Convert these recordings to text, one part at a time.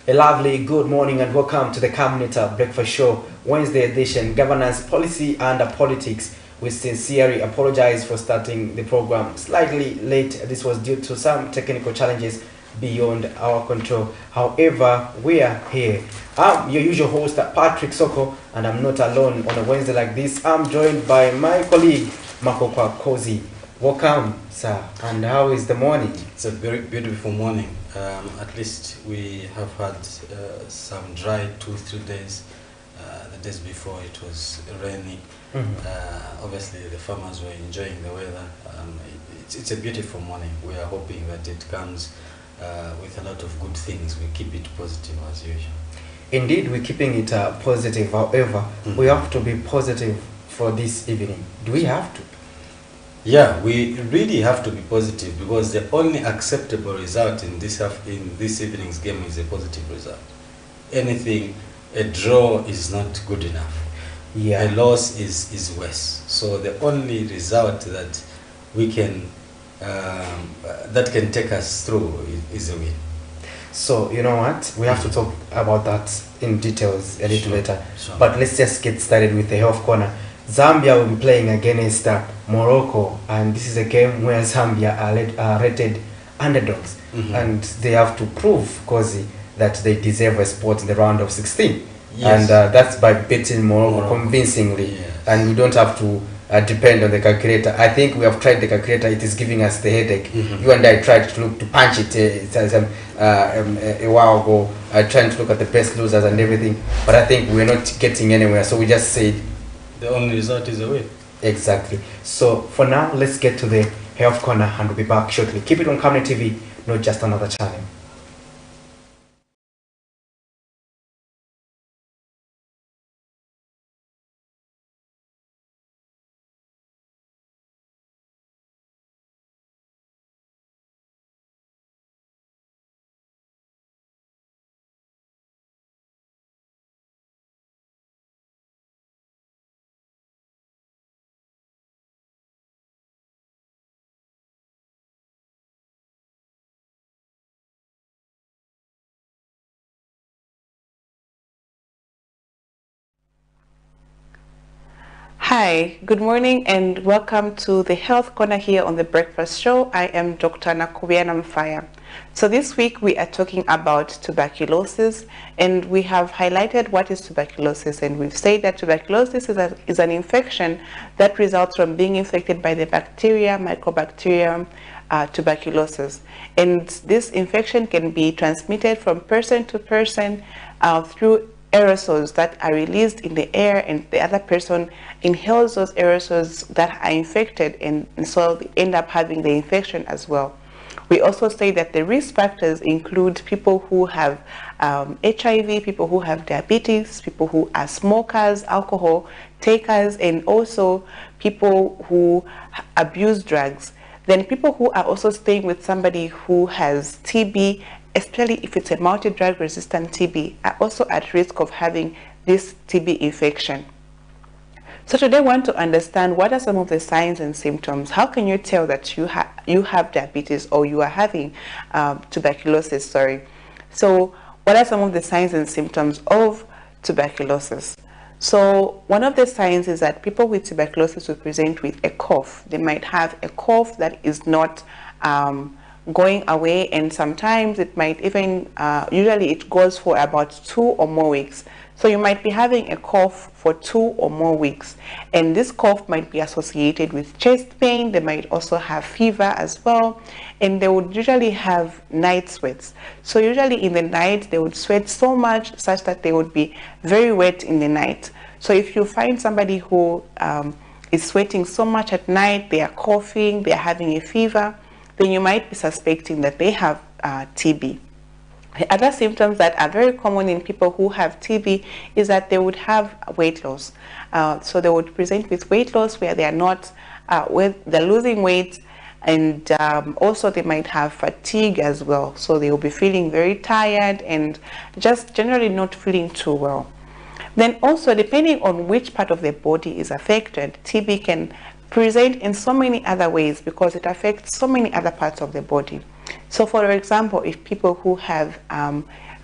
A lovely good morning and welcome to the Camnet Breakfast Show, Wednesday edition, Governance, Policy and Politics. We sincerely apologize for starting the program slightly late. This was due to some technical challenges beyond our control. However, we are here. I'm your usual host, Patrick Soko, and I'm not alone on a Wednesday like this. I'm joined by my colleague, Makokwa Kozi. Welcome, sir. And how is the morning? It's a very beautiful morning. At least we have had some dry 2-3 days. The days before it was rainy. Obviously the farmers were enjoying the weather. It's a beautiful morning. We are hoping that it comes with a lot of good things. We keep it positive as usual. Indeed, we're keeping it positive. However, we have to be positive for this evening. Do we have to? Yeah, we really have to be positive because the only acceptable result in this evening's game is a positive result. A draw is not good enough. Yeah. A loss is worse. So the only result that we can that can take us through is a win. So you know what? We have to talk about that in details a little later. Sure. But let's just get started with the health corner. Zambia will be playing against Morocco, and this is a game where Zambia are rated underdogs, and they have to prove, Kozi, that they deserve a spot in the round of 16. Yes. And that's by beating Morocco convincingly. Yes. And we don't have to depend on the calculator. I think we have tried the calculator. It is giving us the headache. You and I tried to punch it a while ago, trying to look at the best losers and everything, but I think we're not getting anywhere. So we just said the only result is a win. Exactly. So for now, let's get to the health corner and we'll be back shortly. Keep it on Camnet TV, not just another channel. Hi, good morning and welcome to the Health Corner here on the Breakfast Show. I am Dr. Nakubiana Mfaya. So this week we are talking about tuberculosis, and we have highlighted what is tuberculosis, and we've said that tuberculosis is an infection that results from being infected by the bacteria, Mycobacterium tuberculosis. And this infection can be transmitted from person to person through aerosols that are released in the air, and the other person inhales those aerosols that are infected, and so they end up having the infection as well. We also say that the risk factors include people who have HIV, people who have diabetes, people who are smokers, alcohol takers, and also people who abuse drugs. Then people who are also staying with somebody who has TB, especially if it's a multi-drug resistant TB, are also at risk of having this TB infection. So today I want to understand what are some of the signs and symptoms. How can you tell that you have diabetes or you are having tuberculosis, So what are some of the signs and symptoms of tuberculosis? So one of the signs is that people with tuberculosis will present with a cough. They might have a cough that is not going away, and sometimes it might even, usually it goes for about 2 or more weeks. So you might be having a cough for 2 or more weeks, and this cough might be associated with chest pain. They might also have fever as well, and they would usually have night sweats. So usually in the night they would sweat so much such that they would be very wet in the night. So if you find somebody who is sweating so much at night, they are coughing, they are having a fever, then you might be suspecting that they have TB. The other symptoms that are very common in people who have TB is that they would have weight loss. So they would present with weight loss where they are not, they're losing weight, and also they might have fatigue as well. So they will be feeling very tired and just generally not feeling too well. Then also, depending on which part of the body is affected, TB can present in so many other ways because it affects so many other parts of the body. So for example, if people who have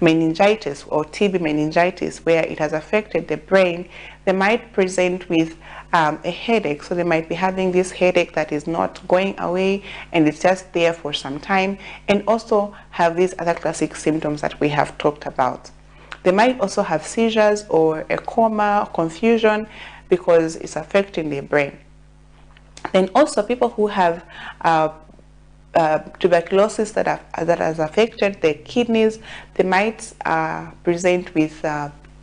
meningitis or TB meningitis, where it has affected the brain, they might present with a headache. So they might be having this headache that is not going away and it's just there for some time, and also have these other classic symptoms that we have talked about. They might also have seizures or a coma, confusion, because it's affecting their brain. Then also people who have tuberculosis that has affected their kidneys, they might present with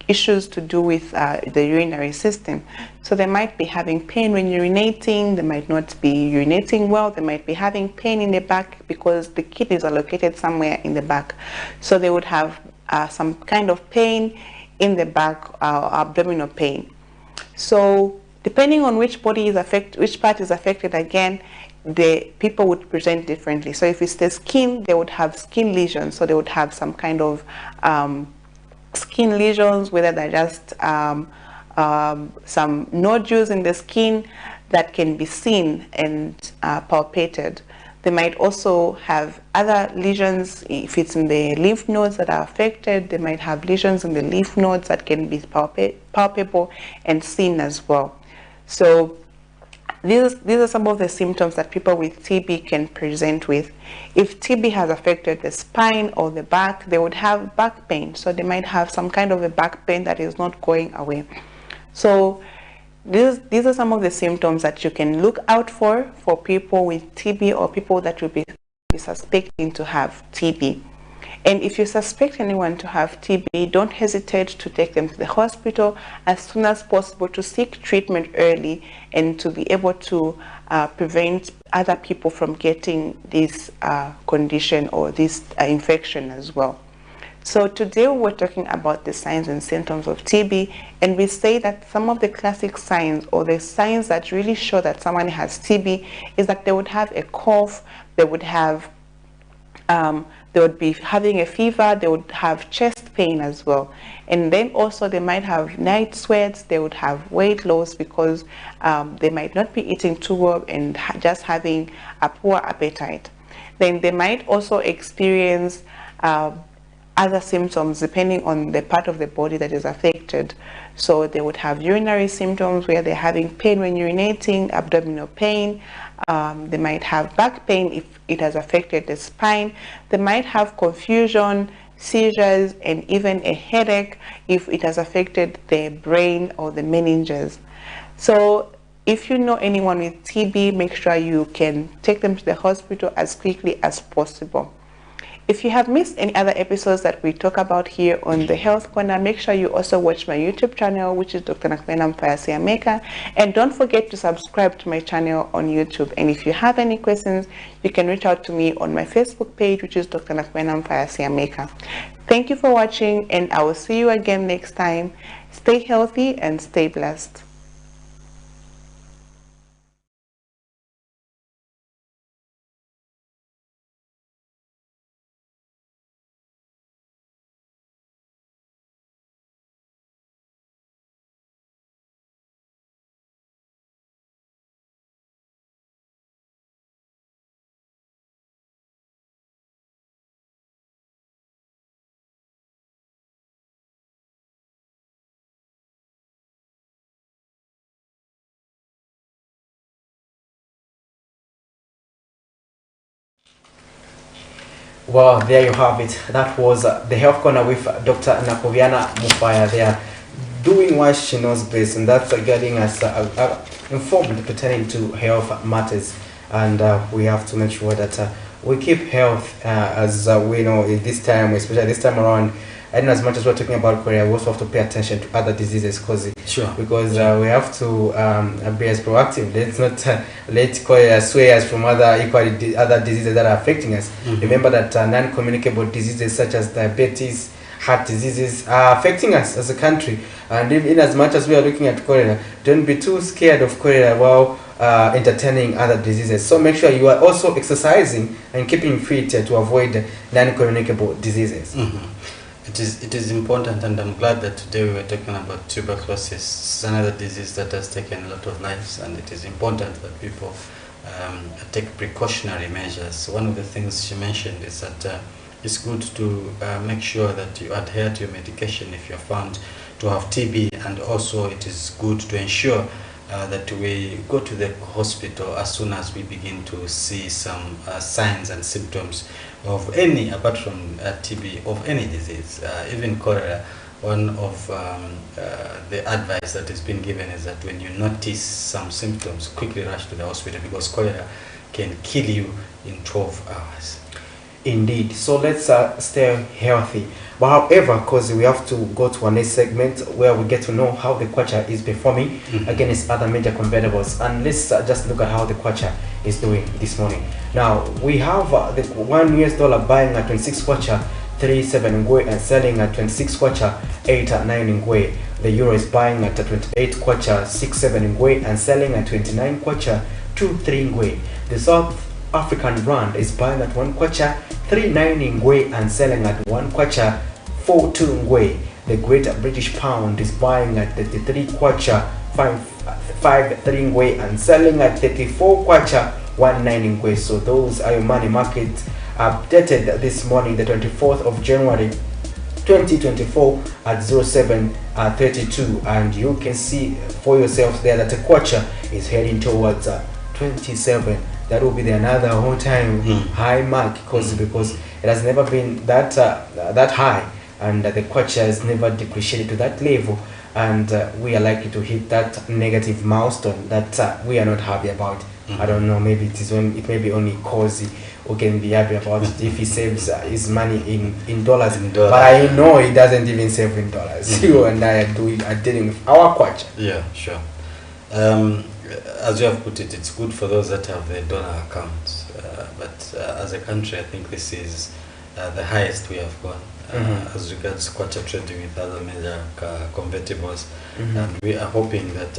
issues to do with the urinary system. So they might be having pain when urinating, they might not be urinating well, they might be having pain in the back because the kidneys are located somewhere in the back. So they would have some kind of pain in the back, abdominal pain. So depending on which body is affected, which part is affected, again, the people would present differently. So if it's the skin, they would have skin lesions. So they would have some kind of skin lesions, whether they're just some nodules in the skin that can be seen and palpated. They might also have other lesions. If it's in the lymph nodes that are affected, they might have lesions in the lymph nodes that can be palpable and seen as well. So these are some of the symptoms that people with TB can present with. If TB has affected the spine or the back, they would have back pain. So they might have some kind of a back pain that is not going away. So these are some of the symptoms that you can look out for people with TB or people that will be suspecting to have TB. And if you suspect anyone to have TB, don't hesitate to take them to the hospital as soon as possible to seek treatment early and to be able to prevent other people from getting this condition or this infection as well. So today we're talking about the signs and symptoms of TB, and we say that some of the classic signs or the signs that really show that someone has TB is that they would have a cough, they would have they would be having a fever, they would have chest pain as well. And then also they might have night sweats, they would have weight loss because they might not be eating too well and just having a poor appetite. Then they might also experience other symptoms depending on the part of the body that is affected. So they would have urinary symptoms where they're having pain when urinating, abdominal pain. They might have back pain if it has affected the spine. They might have confusion, seizures, and even a headache if it has affected the brain or the meninges. So if you know anyone with TB, make sure you can take them to the hospital as quickly as possible. If you have missed any other episodes that we talk about here on the Health Corner, make sure you also watch my YouTube channel, which is Dr. Nakwenam Siameka, and don't forget to subscribe to my channel on YouTube. And if you have any questions, you can reach out to me on my Facebook page, which is Dr. Nakwenam Siameka. Thank you for watching, and I will see you again next time. Stay healthy and stay blessed. Well, there you have it. That was the Health Corner with Dr. Nakoviana Mufaya. They are doing what she knows best, and that's getting us informed pertaining to health matters. And we have to make sure that we keep health as we know in this time, especially this time around. And as much as we're talking about cholera, we also have to pay attention to other diseases, because we have to be as proactive. Let's not let cholera sway us from other diseases that are affecting us. Remember that non-communicable diseases such as diabetes, heart diseases are affecting us as a country. And in as much as we are looking at cholera, don't be too scared of cholera while entertaining other diseases. So make sure you are also exercising and keeping fit to avoid non-communicable diseases. It is important, and I'm glad that today we were talking about tuberculosis. It's another disease that has taken a lot of lives, and it is important that people take precautionary measures. One of the things she mentioned is that it's good to make sure that you adhere to your medication if you're found to have TB, and also it is good to ensure that we go to the hospital as soon as we begin to see some signs and symptoms of any, apart from TB, of any disease, even cholera. One of the advice that has been given is that when you notice some symptoms, quickly rush to the hospital, because cholera can kill you in 12 hours. Indeed. So let's stay healthy. But however, because we have to go to our next segment where we get to know how the kwacha is performing against other major competitors. And let's just look at how the kwacha is doing this morning. Now, we have the $1 buying at 26 kwacha 37 ngwe and selling at 26 kwacha 89 ngwe. The euro is buying at 28 kwacha 67 ngwe and selling at 29 kwacha 23 ngwe. The South African rand is buying at 1 kwacha 39 ngwe and selling at 1 kwacha 42 ngwe. The Great British Pound is buying at 33 kwacha 53 ngwe and selling at 34 kwacha 19 ngwe. So those are your money markets updated this morning, the 24th of January 2024 at 07:32, and you can see for yourself there that the kwacha is heading towards 27. That will be another all-time high mark, because it has never been that that high, and the kwacha has never depreciated to that level, and we are likely to hit that negative milestone that we are not happy about. I don't know, maybe it may be only Cozy who can be happy about it if he saves his money in dollars. But I know he doesn't even save in dollars. You and I are dealing with our kwacha. Yeah, sure. As you have put it, it's good for those that have the dollar accounts. But as a country, I think this is the highest we have gone as regards kwacha trading with other major convertibles. And we are hoping that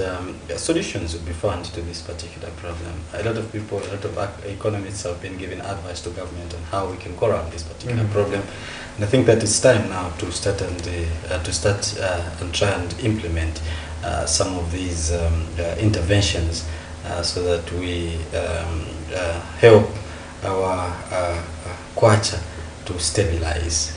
solutions will be found to this particular problem. A lot of people, a lot of economists have been giving advice to government on how we can go around this particular problem. And I think that it's time now to start and try and implement some of these interventions so that we help our kwacha to stabilize.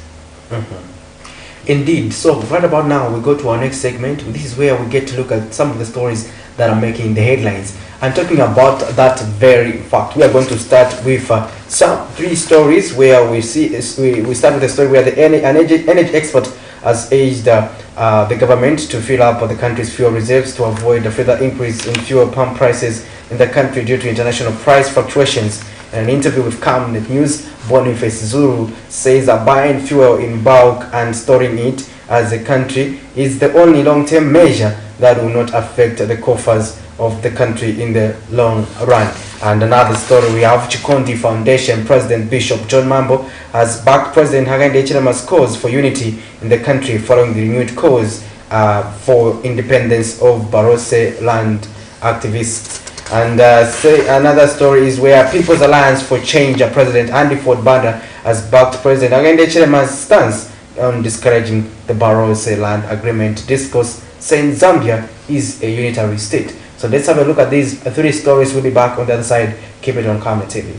Indeed. So right about now we go to our next segment. This is where we get to look at some of the stories that are making the headlines. And talking about that very fact, we are going to start with some 3 stories where we see we start with a story where an energy expert has urged the government to fill up the country's fuel reserves to avoid a further increase in fuel pump prices in the country due to international price fluctuations. In an interview with Camnet News, Boniface Zulu says that buying fuel in bulk and storing it as a country is the only long-term measure that will not affect the coffers of the country in the long run. And another story, we have Chikondi Foundation President Bishop John Mambo has backed President Hakainde Hichilema's cause for unity in the country following the renewed cause for independence of Barose land activists. And another story is where People's Alliance for Change President Andy Ford Banda has backed President Hakainde Hichilema's stance on discouraging the Barose land agreement discourse, saying Zambia is a unitary state. So let's have a look at these 3 stories. We'll be back on the other side. Keep it on Camnet TV.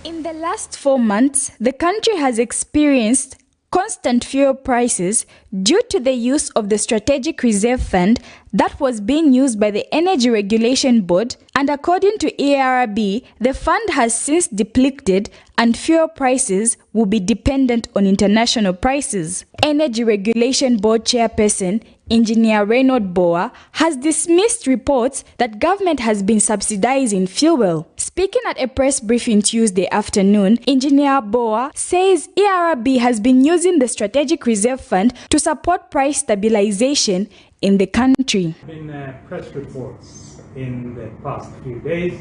In the last 4 months, the country has experienced constant fuel prices due to the use of the Strategic Reserve Fund that was being used by the Energy Regulation Board, and according to ERB, the fund has since depleted and fuel prices will be dependent on international prices. Energy Regulation Board Chairperson Engineer Reynold Boa has dismissed reports that government has been subsidizing fuel. Speaking at a press briefing Tuesday afternoon, Engineer Boa says ERB has been using the Strategic Reserve Fund to support price stabilization in the country. There have been press reports in the past few days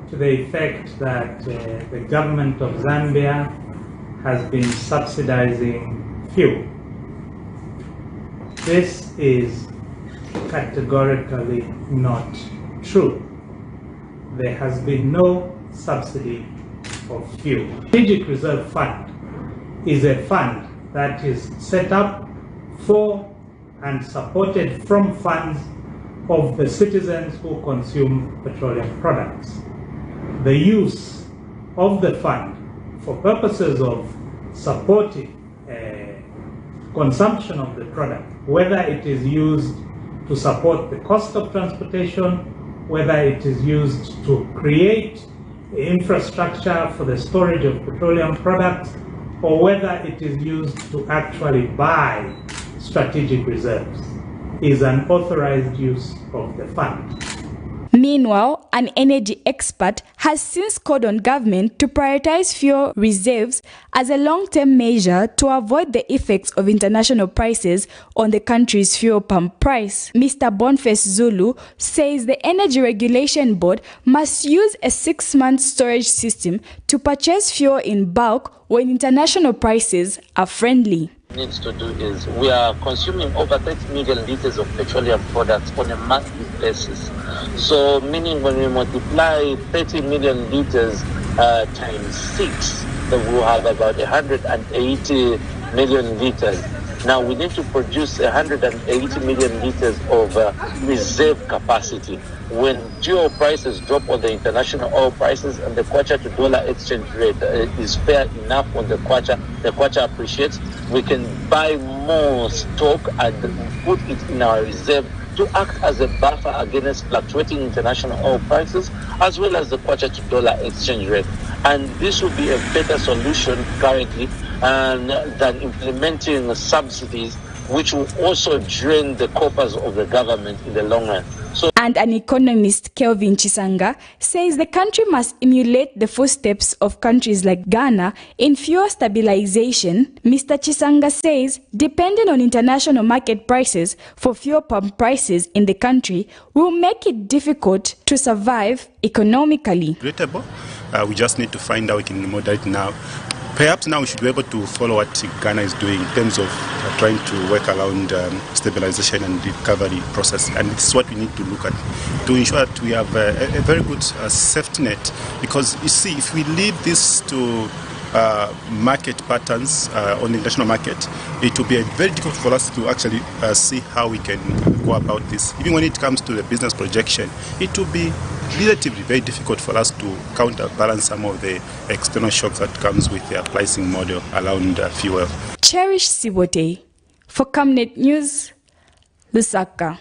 to the effect that the government of Zambia has been subsidizing fuel. This is categorically not true. There has been no subsidy of fuel. The Strategic Reserve Fund is a fund that is set up for and supported from funds of the citizens who consume petroleum products. The use of the fund for purposes of supporting consumption of the product, whether it is used to support the cost of transportation, whether it is used to create infrastructure for the storage of petroleum products, or whether it is used to actually buy strategic reserves, is an authorized use of the fund. Meanwhile, an energy expert has since called on government to prioritize fuel reserves as a long-term measure to avoid the effects of international prices on the country's fuel pump price. Mr. Boniface Zulu says the Energy Regulation Board must use a 6-month storage system to purchase fuel in bulk when international prices are friendly. Needs to do is we are consuming over 30 million liters of petroleum products on a monthly basis. So meaning when we multiply 30 million liters times 6, then we'll have about 180 million liters. Now we need to produce 180 million liters of reserve capacity. When fuel prices drop on the international oil prices and the kwacha to dollar exchange rate is fair enough when the kwacha appreciates, we can buy more stock and put it in our reserve to act as a buffer against fluctuating international oil prices as well as the kwacha to dollar exchange rate. And this will be a better solution currently than implementing subsidies, which will also drain the coffers of the government in the long run. And an economist, Kelvin Chisanga, says the country must emulate the footsteps of countries like Ghana in fuel stabilization. Mr. Chisanga says, depending on international market prices for fuel pump prices in the country will make it difficult to survive economically. We just need to find how we can model it now. Perhaps now we should be able to follow what Ghana is doing in terms of trying to work around stabilization and recovery process. And this is what we need to look at to ensure that we have a very good safety net. Because you see, if we leave this to market patterns on the international market, it will be very difficult for us to actually see how we can go about this. Even when it comes to the business projection, it will be relatively very difficult for us to counterbalance some of the external shocks that comes with their pricing model around fuel. Cherish Sibote for Camnet News, Lusaka.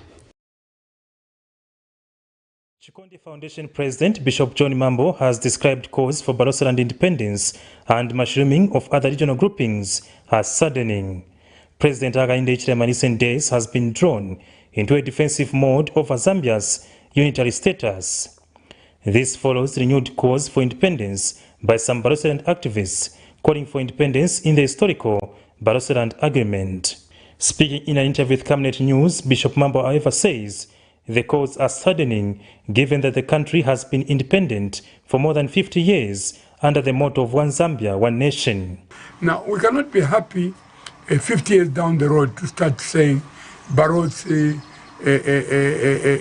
Chikondi Foundation President Bishop John Mambo has described calls for Barotseland independence and mushrooming of other regional groupings as saddening. President Hakainde Hichilema in recent days has been drawn into a defensive mode over Zambia's unitary status. This follows renewed calls for independence by some Barotseland activists calling for independence in the historical Barotseland Agreement. Speaking in an interview with Camnet News, Bishop Mambo however says the calls are saddening given that the country has been independent for more than 50 years under the motto of One Zambia, One Nation. Now, we cannot be happy 50 years down the road to start saying Barotse,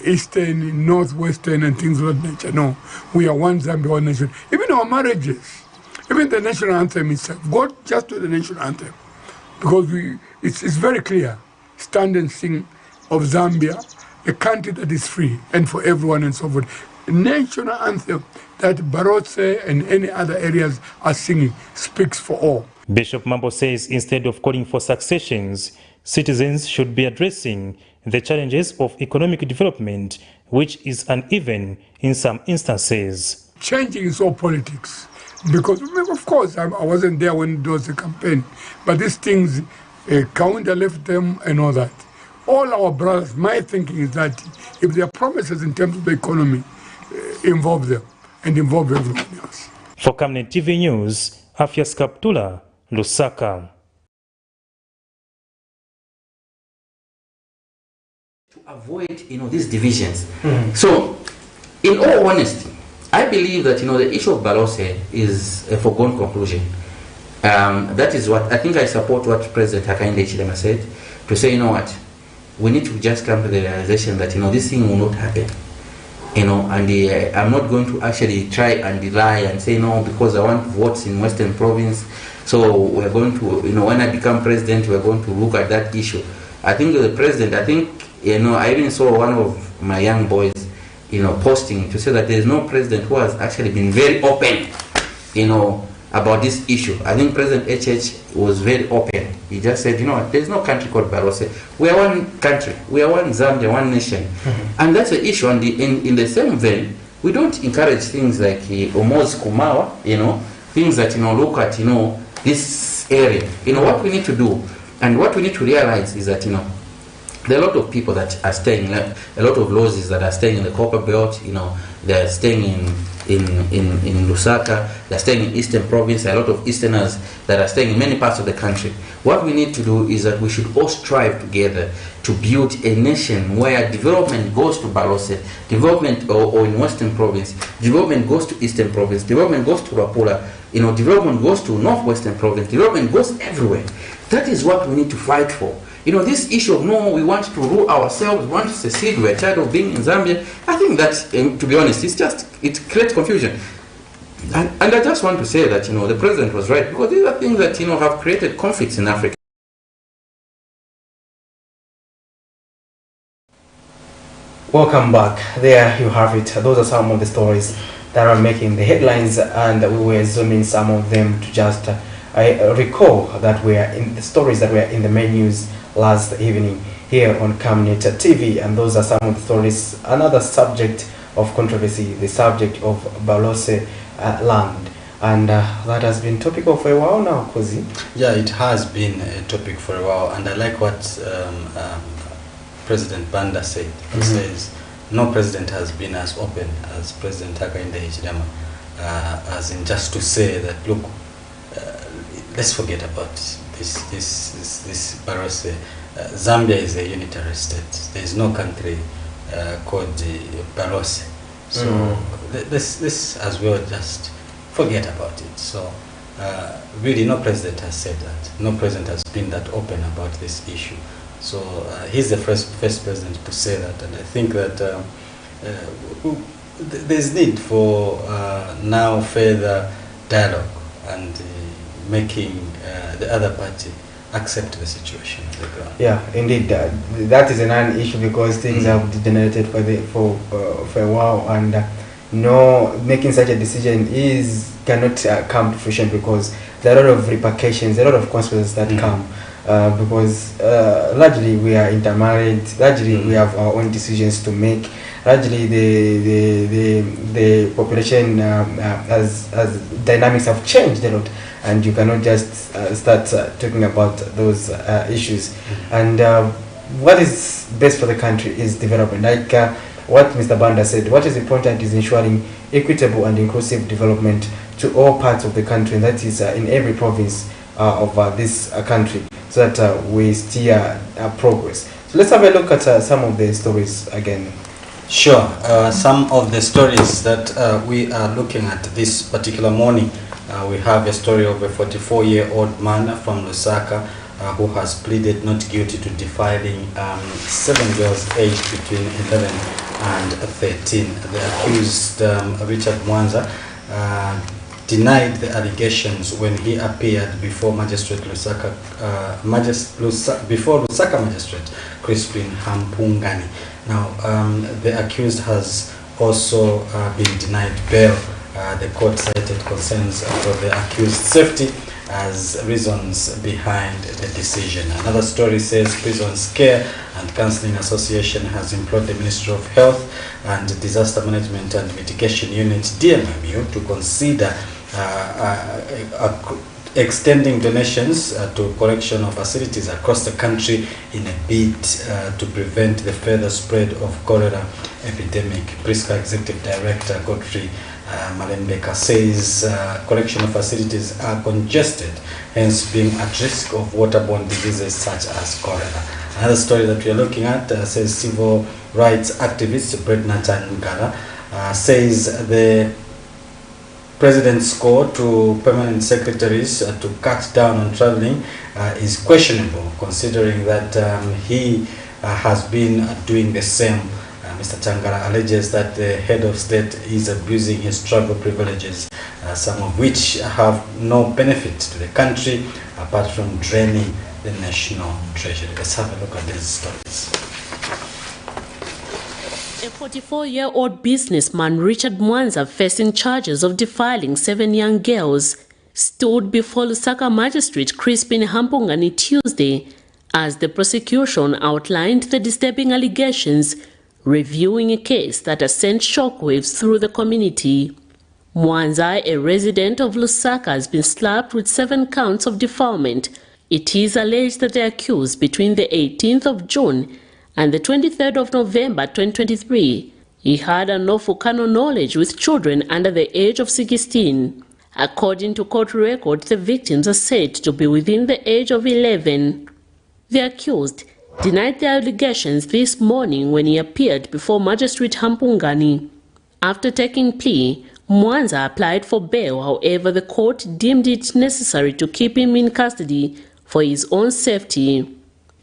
Eastern, Northwestern and things of that nature. No, we are One Zambia, One Nation. Even our marriages, even the national anthem itself, go just to the national anthem. Because it's very clear, stand and sing of Zambia, a country that is free and for everyone and so forth. National anthem that Barotse and any other areas are singing speaks for all. Bishop Mambo says instead of calling for successions, citizens should be addressing the challenges of economic development, which is uneven in some instances. Changing is all politics. Because, of course, I wasn't there when it was a campaign, but these things, Kaunda left them and all that. All our brothers, my thinking is that if their promises in terms of the economy involve them and involve everyone else. For Camnet TV News, Afias Kaptula, Lusaka. To avoid, these divisions. So, in all honesty, I believe that, the issue of Barotse is a foregone conclusion. That is what, I think I support what President Hakainde Hichilema said, to say, what, we need to just come to the realization that, this thing will not happen. And I'm not going to actually try and lie and say, no, because I want votes in Western Province, so we're going to, when I become president, we're going to look at that issue. I think the president, I even saw one of my young boys, posting to say that there's no president who has actually been very open, about this issue. I think President HH was very open. He just said, you know what, there's no country called Barose. We are one country. We are one Zambia, one nation. And that's the issue. And in the same vein, we don't encourage things like Omozi Kumawa, you know, things that, you know, look at, you know, this area. You know, what we need to do and what we need to realize is that, you know, there are a lot of people that are staying, like a lot of losses that are staying in the Copper Belt, you know, they're staying in Lusaka, they're staying in Eastern Province, there are a lot of Easterners that are staying in many parts of the country. What we need to do is that we should all strive together to build a nation where development goes to Barose, development or in Western Province, development goes to Eastern Province, development goes to Rapula, you know, development goes to Northwestern Province, development goes everywhere. That is what we need to fight for. You know, this issue of no, we want to rule ourselves, we want to secede, we're tired of being in Zambia, I think that, to be honest, it creates confusion. And I just want to say that, you know, the president was right, because these are things that, you know, have created conflicts in Africa. Welcome back. There you have it. Those are some of the stories that are making the headlines, and we were zooming some of them to just recall that we are in the stories that were in the main news last evening here on Camnet TV, and those are some of the stories. Another subject of controversy, the subject of Barose land, and that has been topical for a while now, Kozi. Yeah, it has been a topic for a while, and I like what President Banda said. He says no president has been as open as President Hakainde Hichilema, as in just to say that, look, let's forget about this Barose. Zambia is a unitary state. There is no country called Barose. So this as well, just forget about it. So really, no president has said that. No president has been that open about this issue. So he's the first president to say that, and I think that there's need for now further dialogue and making the other party accept the situation on the ground. Yeah, indeed, that is a non-issue, because things have degenerated for a while, and no, making such a decision cannot come to fruition, because there are a lot of repercussions, a lot of consequences that come. Because largely we are intermarried, largely we have our own decisions to make, largely the population as dynamics have changed a lot, and you cannot just start talking about those issues. And what is best for the country is development. Like what Mr. Banda said, what is important is ensuring equitable and inclusive development to all parts of the country, and that is in every province of this country, so that we steer progress. So let's have a look at some of the stories again. Sure. Some of the stories that we are looking at this particular morning. We have a story of a 44-year-old man from Lusaka who has pleaded not guilty to defiling 7 girls aged between 11 and 13. The accused, Richard Mwanza, denied the allegations when he appeared before Magistrate Lusaka, before Lusaka Magistrate Crispin Hampungani. Now, the accused has also been denied bail. The court cited concerns for the accused's safety as reasons behind the decision. Another story says Prisons Care and Counseling Association has implored the Ministry of Health and Disaster Management and Mitigation Unit, DMMU, to consider extending donations to correctional facilities across the country in a bid to prevent the further spread of cholera epidemic. Priska Executive Director Godfrey Malembeka says correctional facilities are congested, hence being at risk of waterborne diseases such as cholera. Another story that we are looking at says civil rights activist Bredna Tangala says the President's call to permanent secretaries to cut down on traveling is questionable, considering that he has been doing the same. Mr. Tangala alleges that the head of state is abusing his travel privileges, some of which have no benefit to the country apart from draining the national treasury. Let's have a look at these stories. A 44-year-old businessman, Richard Mwanza, facing charges of defiling 7 young girls stood before Lusaka Magistrate Crispin Hampungani Tuesday as the prosecution outlined the disturbing allegations, reviewing a case that has sent shockwaves through the community. Mwanza, a resident of Lusaka, has been slapped with 7 counts of defilement. It is alleged that the accused between the 18th of June and the 23rd of November 2023, he had unlawful carnal knowledge with children under the age of 16. According to court records, the victims are said to be within the age of 11. The accused denied the allegations this morning when he appeared before Magistrate Hampungani. After taking plea, Mwanza applied for bail. However, the court deemed it necessary to keep him in custody for his own safety.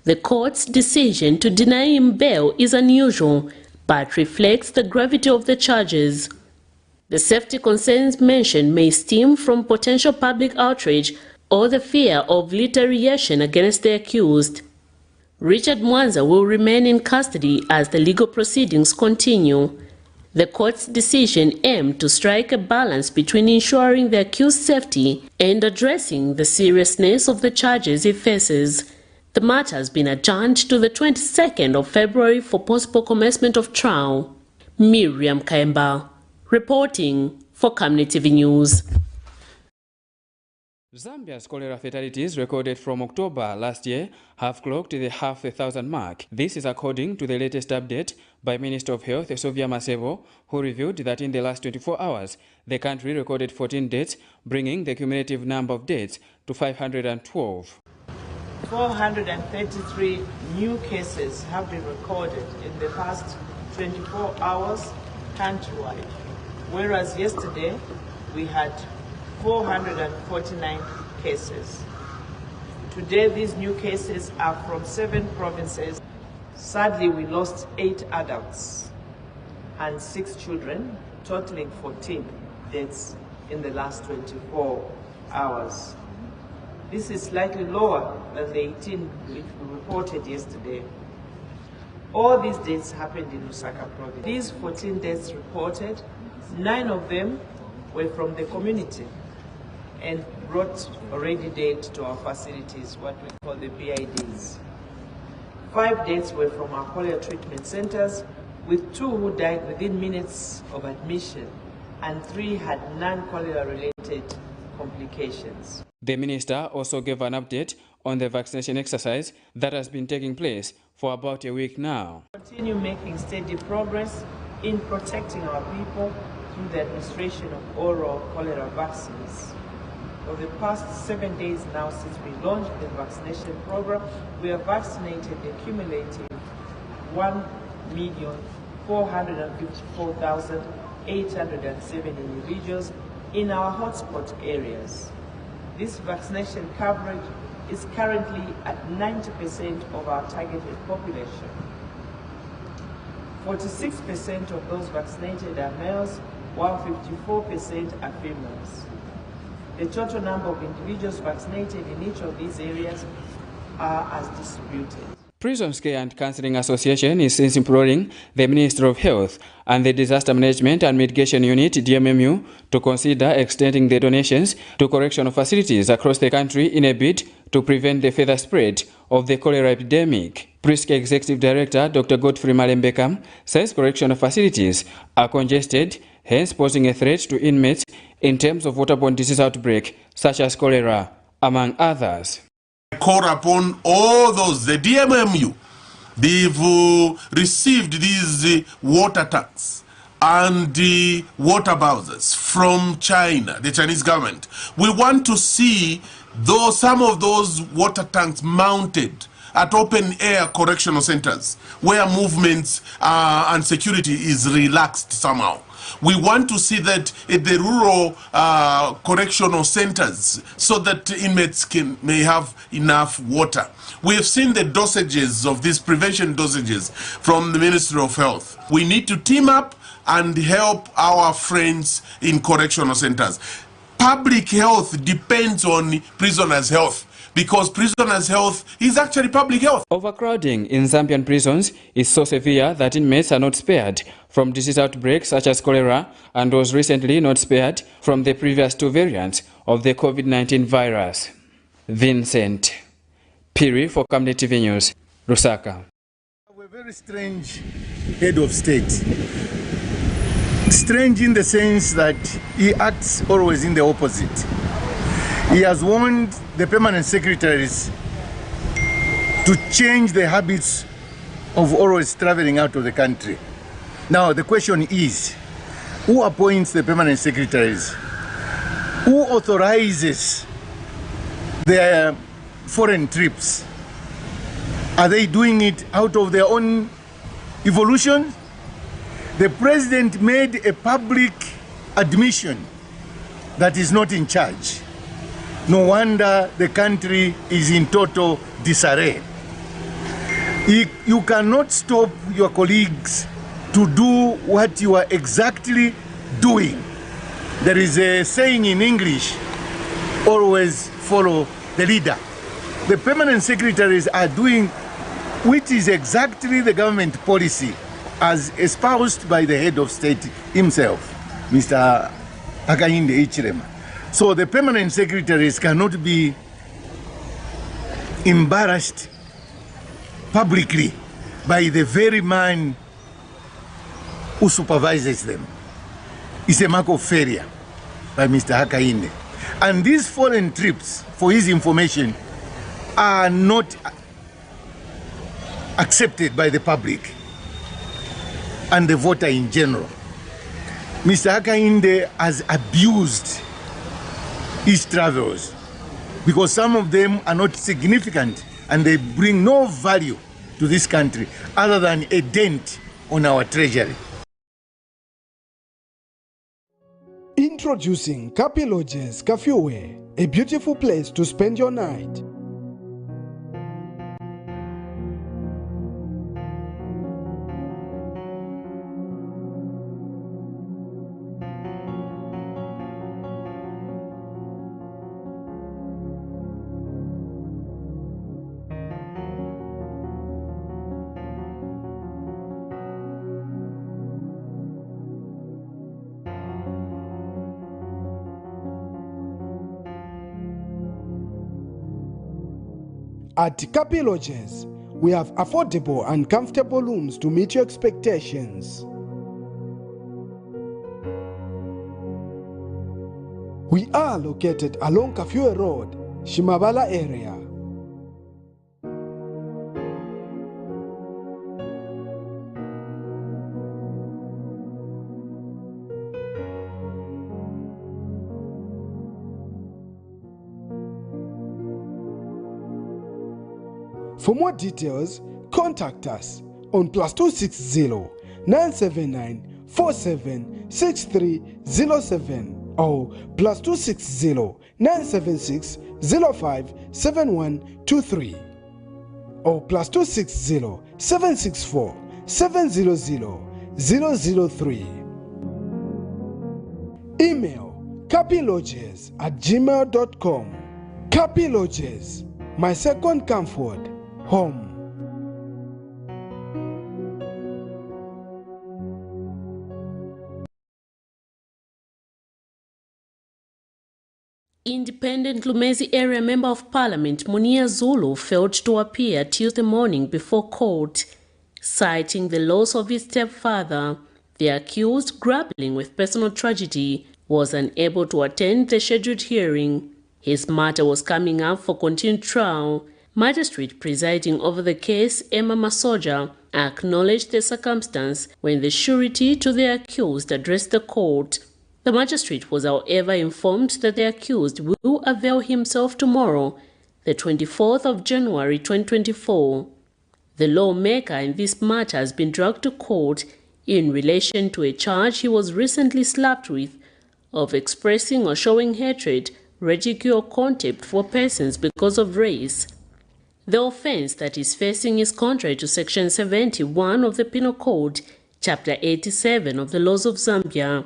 The court's decision to deny him bail is unusual, but reflects the gravity of the charges. The safety concerns mentioned may stem from potential public outrage or the fear of retaliation against the accused. Richard Mwanza will remain in custody as the legal proceedings continue. The court's decision aimed to strike a balance between ensuring the accused's safety and addressing the seriousness of the charges he faces. The matter has been adjourned to the 22nd of February for possible commencement of trial. Miriam Kaimba, reporting for Camnet TV News. Zambia's cholera fatalities recorded from October last year have clocked the 500,000 mark. This is according to the latest update by Minister of Health, Sovia Masebo, who revealed that in the last 24 hours, the country recorded 14 deaths, bringing the cumulative number of deaths to 512. 433 new cases have been recorded in the past 24 hours countrywide, whereas yesterday we had 449 cases. Today, these new cases are from 7 provinces. Sadly, we lost 8 adults and 6 children, totaling 14 deaths in the last 24 hours. This is slightly lower than the 18 which we reported yesterday. All these deaths happened in Lusaka province. These 14 deaths reported, 9 of them were from the community and brought already dead to our facilities, what we call the PIDs. 5 deaths were from our cholera treatment centers, with 2 who died within minutes of admission, and 3 had non-cholera related complications. The minister also gave an update on the vaccination exercise that has been taking place for about a week now. Continue making steady progress in protecting our people through the administration of oral cholera vaccines. For the past 7 days now since we launched the vaccination program, we have vaccinated a cumulative 1,454,807 individuals in our hotspot areas. This vaccination coverage is currently at 90% of our targeted population. 46% of those vaccinated are males, while 54% are females. The total number of individuals vaccinated in each of these areas are as distributed. Prisons Care and Counseling Association is since imploring the Ministry of Health and the Disaster Management and Mitigation Unit, DMMU, to consider extending the donations to correctional facilities across the country in a bid to prevent the further spread of the cholera epidemic. Prisca Executive Director Dr. Godfrey Malembeka says correctional facilities are congested, hence posing a threat to inmates in terms of waterborne disease outbreak such as cholera, among others. Call upon all those, the DMMU, they've received these water tanks and water bowsers from China, the Chinese government. We want to see some of those water tanks mounted at open air correctional centers where movements and security is relaxed somehow. We want to see that at the rural correctional centers so that inmates may have enough water. We have seen the dosages of these prevention dosages from the Ministry of Health. We need to team up and help our friends in correctional centers. Public health depends on prisoners' health, because prisoners' health is actually public health. Overcrowding in Zambian prisons is so severe that inmates are not spared from disease outbreaks such as cholera and was recently not spared from the previous 2 variants of the COVID-19 virus. Vincent Piri for Camnet TV News, Lusaka. A very strange head of state. Strange in the sense that he acts always in the opposite. He has warned the permanent secretaries to change the habits of always traveling out of the country. Now the question is, who appoints the permanent secretaries? Who authorizes their foreign trips? Are they doing it out of their own evolution? The president made a public admission that he's not in charge. No wonder the country is in total disarray. You cannot stop your colleagues to do what you are exactly doing. There is a saying in English, always follow the leader. The permanent secretaries are doing which is exactly the government policy as espoused by the head of state himself, Mr. Hakainde Hichilema. So the permanent secretaries cannot be embarrassed publicly by the very man who supervises them. It's a mark of failure by Mr. Hakainde. And these foreign trips, for his information, are not accepted by the public and the voter in general. Mr. Hakainde has abused his travels because some of them are not significant and they bring no value to this country other than a dent on our treasury. Introducing Kapi Lodges Kafiwe, a beautiful place to spend your night. At Kapi Lodges, we have affordable and comfortable rooms to meet your expectations. We are located along Kafiwe Road, Shimabala area. For more details, contact us on +260 979 476307 or +260 976 057123 or +260 764 700 003. Email kapilodges@gmail.com. Kapi Lodges, my second comfort, home. Independent Lumezi area Member of Parliament Munia Zulu failed to appear Tuesday morning before court, citing the loss of his stepfather. The accused, grappling with personal tragedy, was unable to attend the scheduled hearing. His matter was coming up for continued trial. Magistrate presiding over the case, Emma Masoja, acknowledged the circumstance when the surety to the accused addressed the court. The magistrate was, however, informed that the accused will avail himself tomorrow, the 24th of January 2024. The lawmaker in this matter has been dragged to court in relation to a charge he was recently slapped with of expressing or showing hatred, ridicule or contempt for persons because of race. The offense that is facing is contrary to Section 71 of the Penal Code, Chapter 87 of the Laws of Zambia.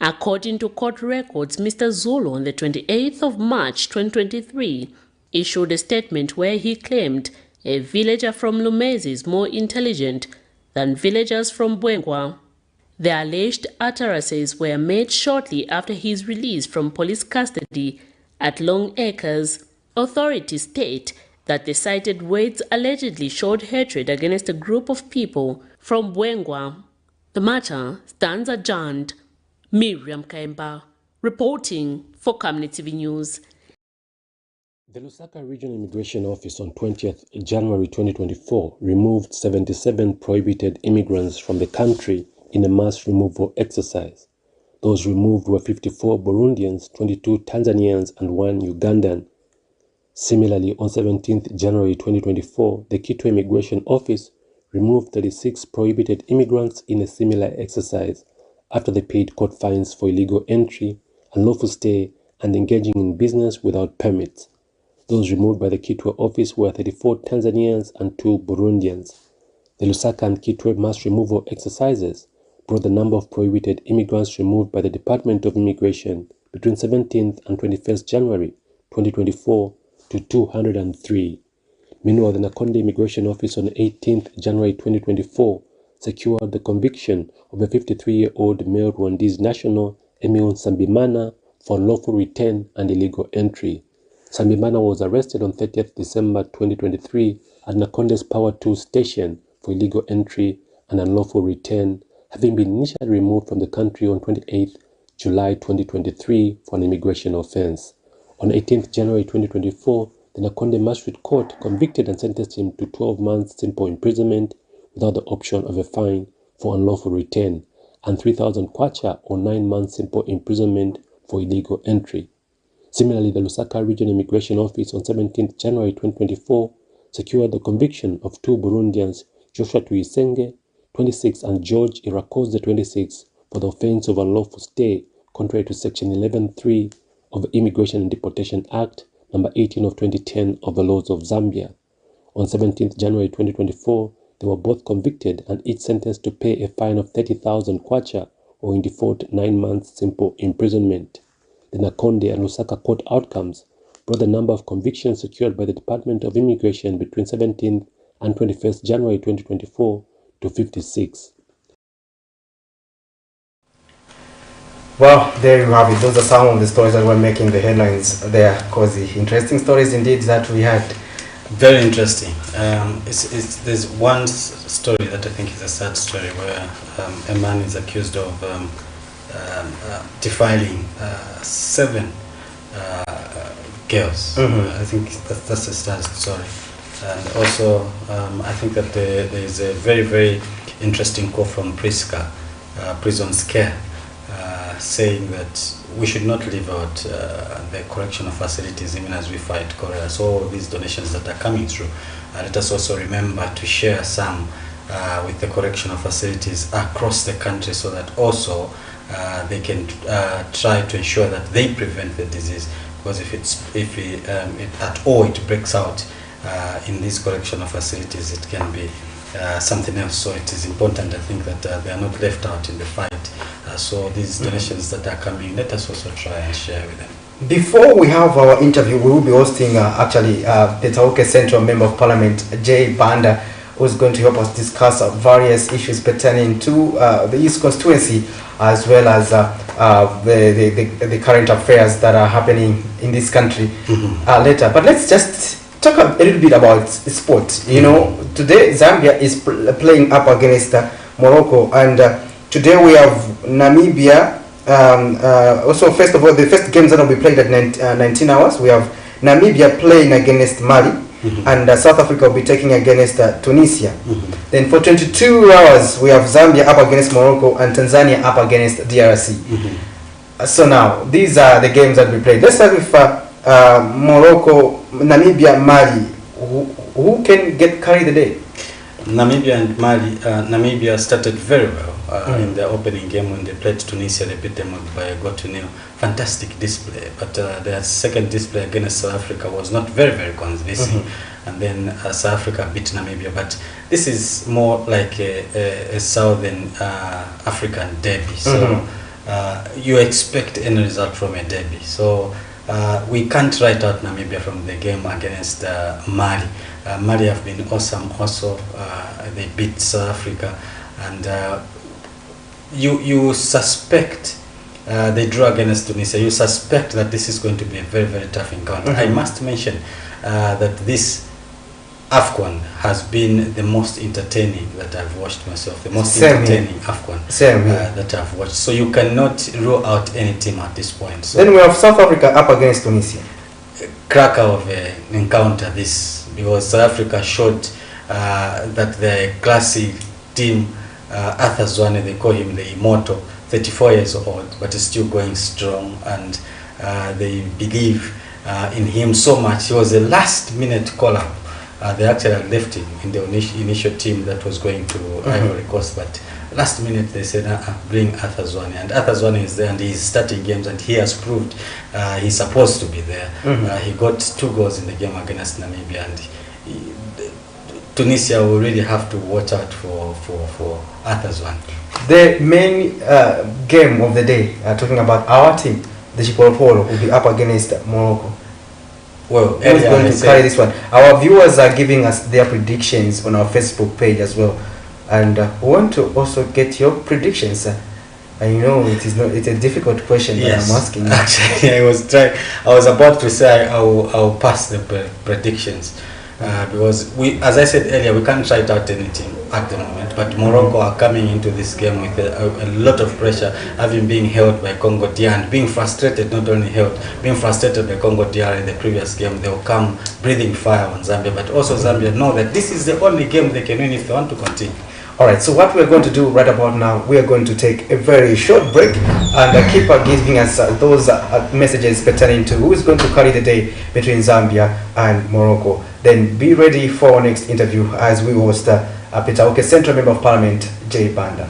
According to court records, Mr. Zulu on the 28th of March 2023 issued a statement where he claimed a villager from Lumezi is more intelligent than villagers from Bwengwa. The alleged utterances were made shortly after his release from police custody At Long Acres, authorities state that the cited words allegedly showed hatred against a group of people from Bwengwa. The matter stands adjourned. Miriam Kaimba, reporting for Camnet TV News. The Lusaka Regional Immigration Office on 20th January 2024 removed 77 prohibited immigrants from the country in a mass removal exercise. Those removed were 54 Burundians, 22 Tanzanians, and 1 Ugandan. Similarly, on 17th January 2024, the Kitwe Immigration Office removed 36 prohibited immigrants in a similar exercise after they paid court fines for illegal entry, unlawful stay, and engaging in business without permits. Those removed by the Kitwe office were 34 Tanzanians and 2 Burundians. The Lusaka and Kitwe mass removal exercises brought the number of prohibited immigrants removed by the Department of Immigration between 17th and 21st January 2024 to 203. Meanwhile, the Nakonde Immigration Office on 18th January 2024 secured the conviction of a 53-year-old male Rwandese national, Emile Nsambimana, for unlawful return and illegal entry. Nsambimana was arrested on 30th December 2023 at Nakonde's Power 2 station for illegal entry and unlawful return, having been initially removed from the country on 28th July 2023 for an immigration offense. On 18th January 2024, the Nakonde Magistrate Court convicted and sentenced him to 12 months simple imprisonment without the option of a fine for unlawful return and 3,000 kwacha or 9 months simple imprisonment for illegal entry. Similarly, the Lusaka Regional Immigration Office on 17th January 2024 secured the conviction of 2 Burundians, Joshua Tuyisenge, 26, and George Irakoze, 26, for the offense of unlawful stay contrary to Section 11.3 of the Immigration and Deportation Act, number 18 of 2010 of the laws of Zambia. On 17th January 2024, they were both convicted and each sentenced to pay a fine of 30,000 kwacha or in default 9 months simple imprisonment. The Nakonde and Lusaka court outcomes brought the number of convictions secured by the Department of Immigration between 17th and 21st January 2024 to 56. Well, there you have it. Those are some of the stories that were making the headlines there, Cozy. Interesting stories indeed that we had. Very interesting. There's one story that I think is a sad story where a man is accused of defiling 7 girls. I think that's a sad story. And also, I think that there is a very, very interesting quote from Priska, Prison's Care, saying that we should not leave out the correctional facilities even as we fight cholera. So all these donations that are coming through, let us also remember to share some with the correctional facilities across the country so that also they can try to ensure that they prevent the disease. Because if it at all it breaks out in these correctional facilities, it can be something else. So it is important, I think, that they are not left out in the fight. So these donations that are coming, let us also try and share with them. Before we have our interview, we will be hosting PETAUKE Central Member of Parliament, J. BANDA, who is going to help us discuss various issues pertaining to the East constituency, as well as the current affairs that are happening in this country later. But let's just talk a little bit about sport. You know, today Zambia is playing up against Morocco, and today we have Namibia. Also, first of all, the first games that will be played at 19 hours. We have Namibia playing against Mali, and South Africa will be taking against Tunisia. Then for 22 hours, we have Zambia up against Morocco and Tanzania up against DRC. So now, these are the games that we played. Let's start with Morocco, Namibia, Mali. Who can carry the day? Namibia and Mali. Namibia started very well in the opening game when they played Tunisia. They beat them by a goal to nil. Fantastic display, but their second display against South Africa was not very, very convincing. And then South Africa beat Namibia. But this is more like a Southern African derby. So you expect any result from a derby. So we can't write out Namibia from the game against Mali. Mali have been awesome also. They beat South Africa, and you suspect they drew against Tunisia, you suspect that this is going to be a very, very tough encounter. I must mention that this AFCON has been the most entertaining that I've watched myself, the most entertaining AFCON that I've watched. So you cannot rule out any team at this point. So then we have South Africa up against Tunisia. Cracker of an encounter this, because South Africa showed that the classic team, Arthur Zwane, they call him the immortal, 34 years old, but is still going strong, and they believe in him so much. He was a last-minute call-up. They actually left him in the initial team that was going to Ivory Coast, but last minute they said, bring Arthur Zwane. And Arthur Zwane is there, and he's starting games, and he has proved he's supposed to be there. He got 2 goals in the game against Namibia, and Tunisia will really have to watch out for Arthur Zwane. The main game of the day, talking about our team, the Chipolopolo, will be up against Morocco. Well, who's going to carry this one? Our viewers are giving us their predictions on our Facebook page as well, and we want to also get your predictions. I know it's a difficult question that I'm asking. Actually, I was about to say I'll pass the predictions. Because as I said earlier, we can't write out anything at the moment, but Morocco are coming into this game with a lot of pressure, having been held by Congo DR and being frustrated, not only held, being frustrated by Congo DR in the previous game. They will come breathing fire on Zambia, but also Zambia know that this is the only game they can win if they want to continue. Alright, so what we're going to do right about now, we are going to take a very short break and keep giving us those messages pertaining to who is going to carry the day between Zambia and Morocco. Then be ready for our next interview as we host PETAUKE Central Member of Parliament, J. Banda.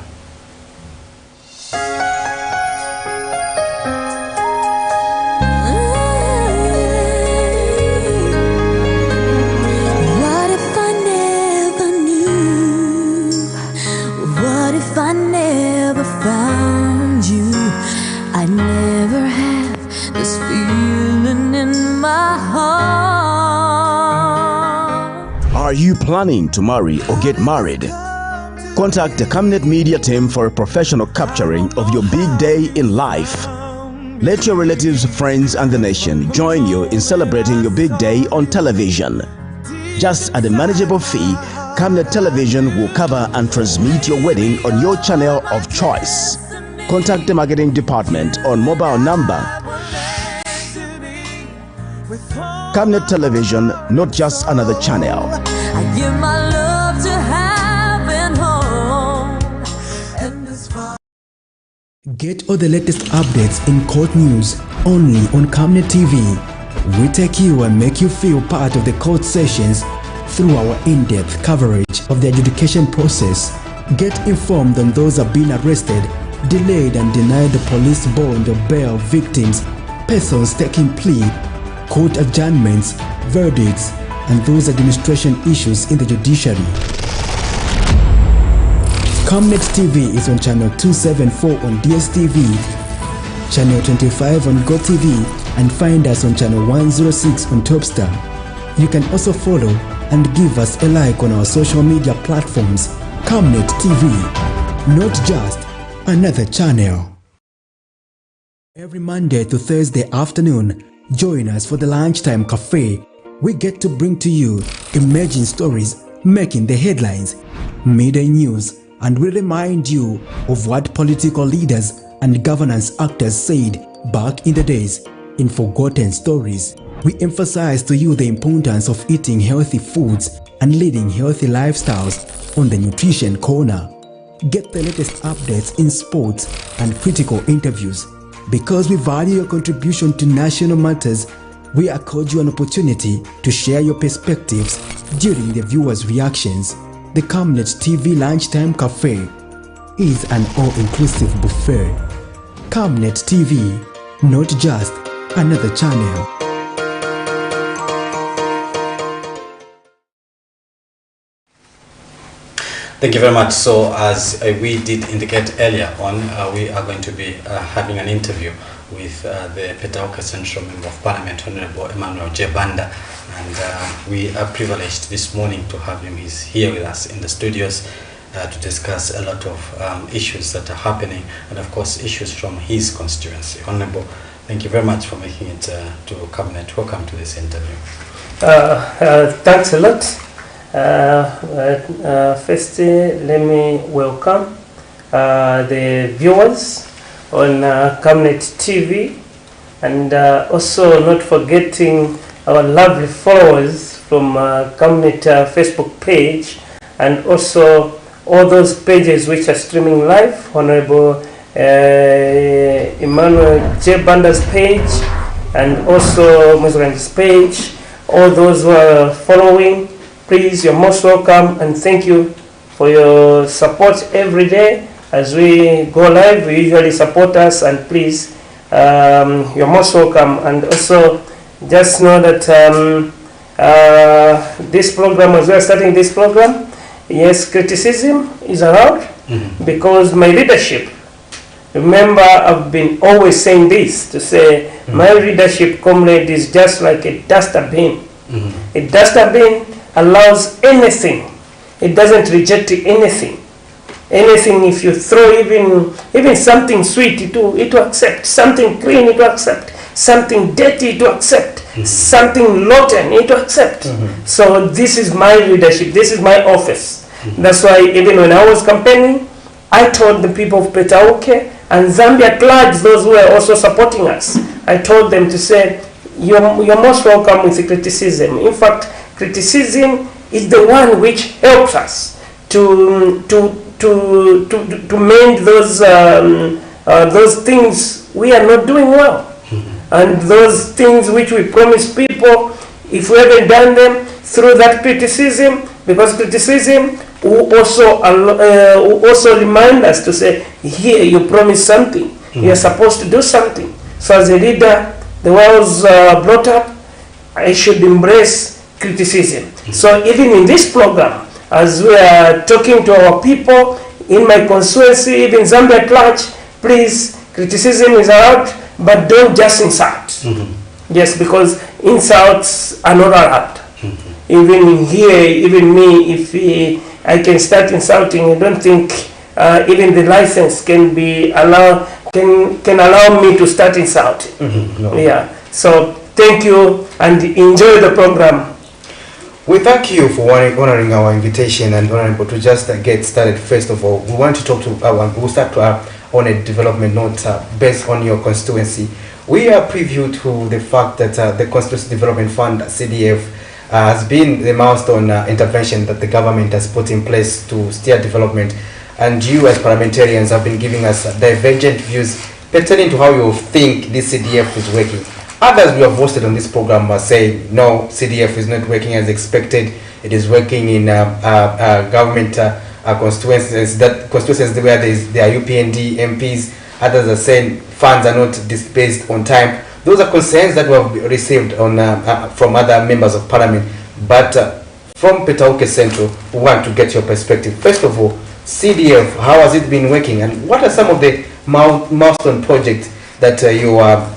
Are you planning to marry or get married? Contact the Camnet Media team for a professional capturing of your big day in life. Let your relatives, friends and the nation join you in celebrating your big day on television. Just at a manageable fee, Camnet Television will cover and transmit your wedding on your channel of choice. Contact the marketing department on mobile number. Camnet Television, not just another channel. I give my love to heaven home. Get all the latest updates in court news only on Camnet TV. We take you and make you feel part of the court sessions through our in-depth coverage of the adjudication process. Get informed on those who have been arrested, delayed and denied the police bond or bail victims, persons taking plea, court adjournments, verdicts, and those administration issues in the judiciary. Camnet TV is on channel 274 on DSTV, channel 25 on GoTV, and find us on channel 106 on Topstar. You can also follow and give us a like on our social media platforms. Camnet TV, not just another channel. Every Monday to Thursday afternoon, join us for the Lunchtime Cafe. We get to bring to you emerging stories making the headlines, midday news, and we remind you of what political leaders and governance actors said back in the days in forgotten stories. We emphasize to you the importance of eating healthy foods and leading healthy lifestyles on the Nutrition Corner. Get the latest updates in sports and critical interviews. Because we value your contribution to national matters, we accord you an opportunity to share your perspectives during the viewers' reactions. The Camnet TV Lunchtime Cafe is an all-inclusive buffet. Camnet TV, not just another channel. Thank you very much. So as we did indicate earlier on, we are going to be having an interview with the PETAUKE Central Member of Parliament, Honorable EMMANUEL J. Banda, and we are privileged this morning to have him. He's here with us in the studios, to discuss a lot of issues that are happening, and of course issues from his constituency. Honorable, thank you very much for making it to Camnet. Welcome to this interview. Thanks a lot. First, let me welcome the viewers on Camnet TV, and also not forgetting our lovely followers from Camnet Facebook page, and also all those pages which are streaming live. Honorable EMMANUEL BANDA's page, and also Muslim's page. All those who are following, please, you're most welcome, and thank you for your support every day. As we go live, you usually support us, and please, you're most welcome. And also, just know that this program, as we are starting this program, yes, criticism is allowed, because my leadership, remember, I've been always saying this, to say my leadership, comrade, is just like a duster bin. A duster bin allows anything. It doesn't reject anything. Anything, if you throw even something sweet, it will accept. Something clean, it will accept. Something dirty, it will accept. Something rotten, it will accept. So this is my leadership. This is my office. That's why even when I was campaigning, I told the people of PETAUKE and Zambia at large, those who were also supporting us, I told them to say, you're most welcome with the criticism. In fact, criticism is the one which helps us to mend those things we are not doing well, and those things which we promise people, if we haven't done them, through that criticism, because criticism will also remind us to say, here you promised something, you're supposed to do something. So as a leader, the way I was brought up, I should embrace criticism. So even in this program, as we are talking to our people in my constituency, even Zambia at large, please, criticism is allowed, but don't just insult. Yes, because insults are not allowed. Even here, even me, if I can start insulting, I don't think even the license can allow me to start insulting. No. Yeah. So thank you and enjoy the program. We thank you for honoring our invitation and honorable to just get started. First of all, we want to talk to we'll start on a development note based on your constituency. We are preview to the fact that the Constituency Development Fund, CDF, has been the milestone intervention that the government has put in place to steer development, and you as parliamentarians have been giving us divergent views pertaining to how you think this CDF is working. Others we have hosted on this program are saying, no, CDF is not working as expected. It is working in government constituencies, where there are UPND MPs. Others are saying funds are not dispersed on time. Those are concerns that we have received from other members of parliament. But from PETAUKE Central, we want to get your perspective. First of all, CDF, how has it been working, and what are some of the milestone projects that you are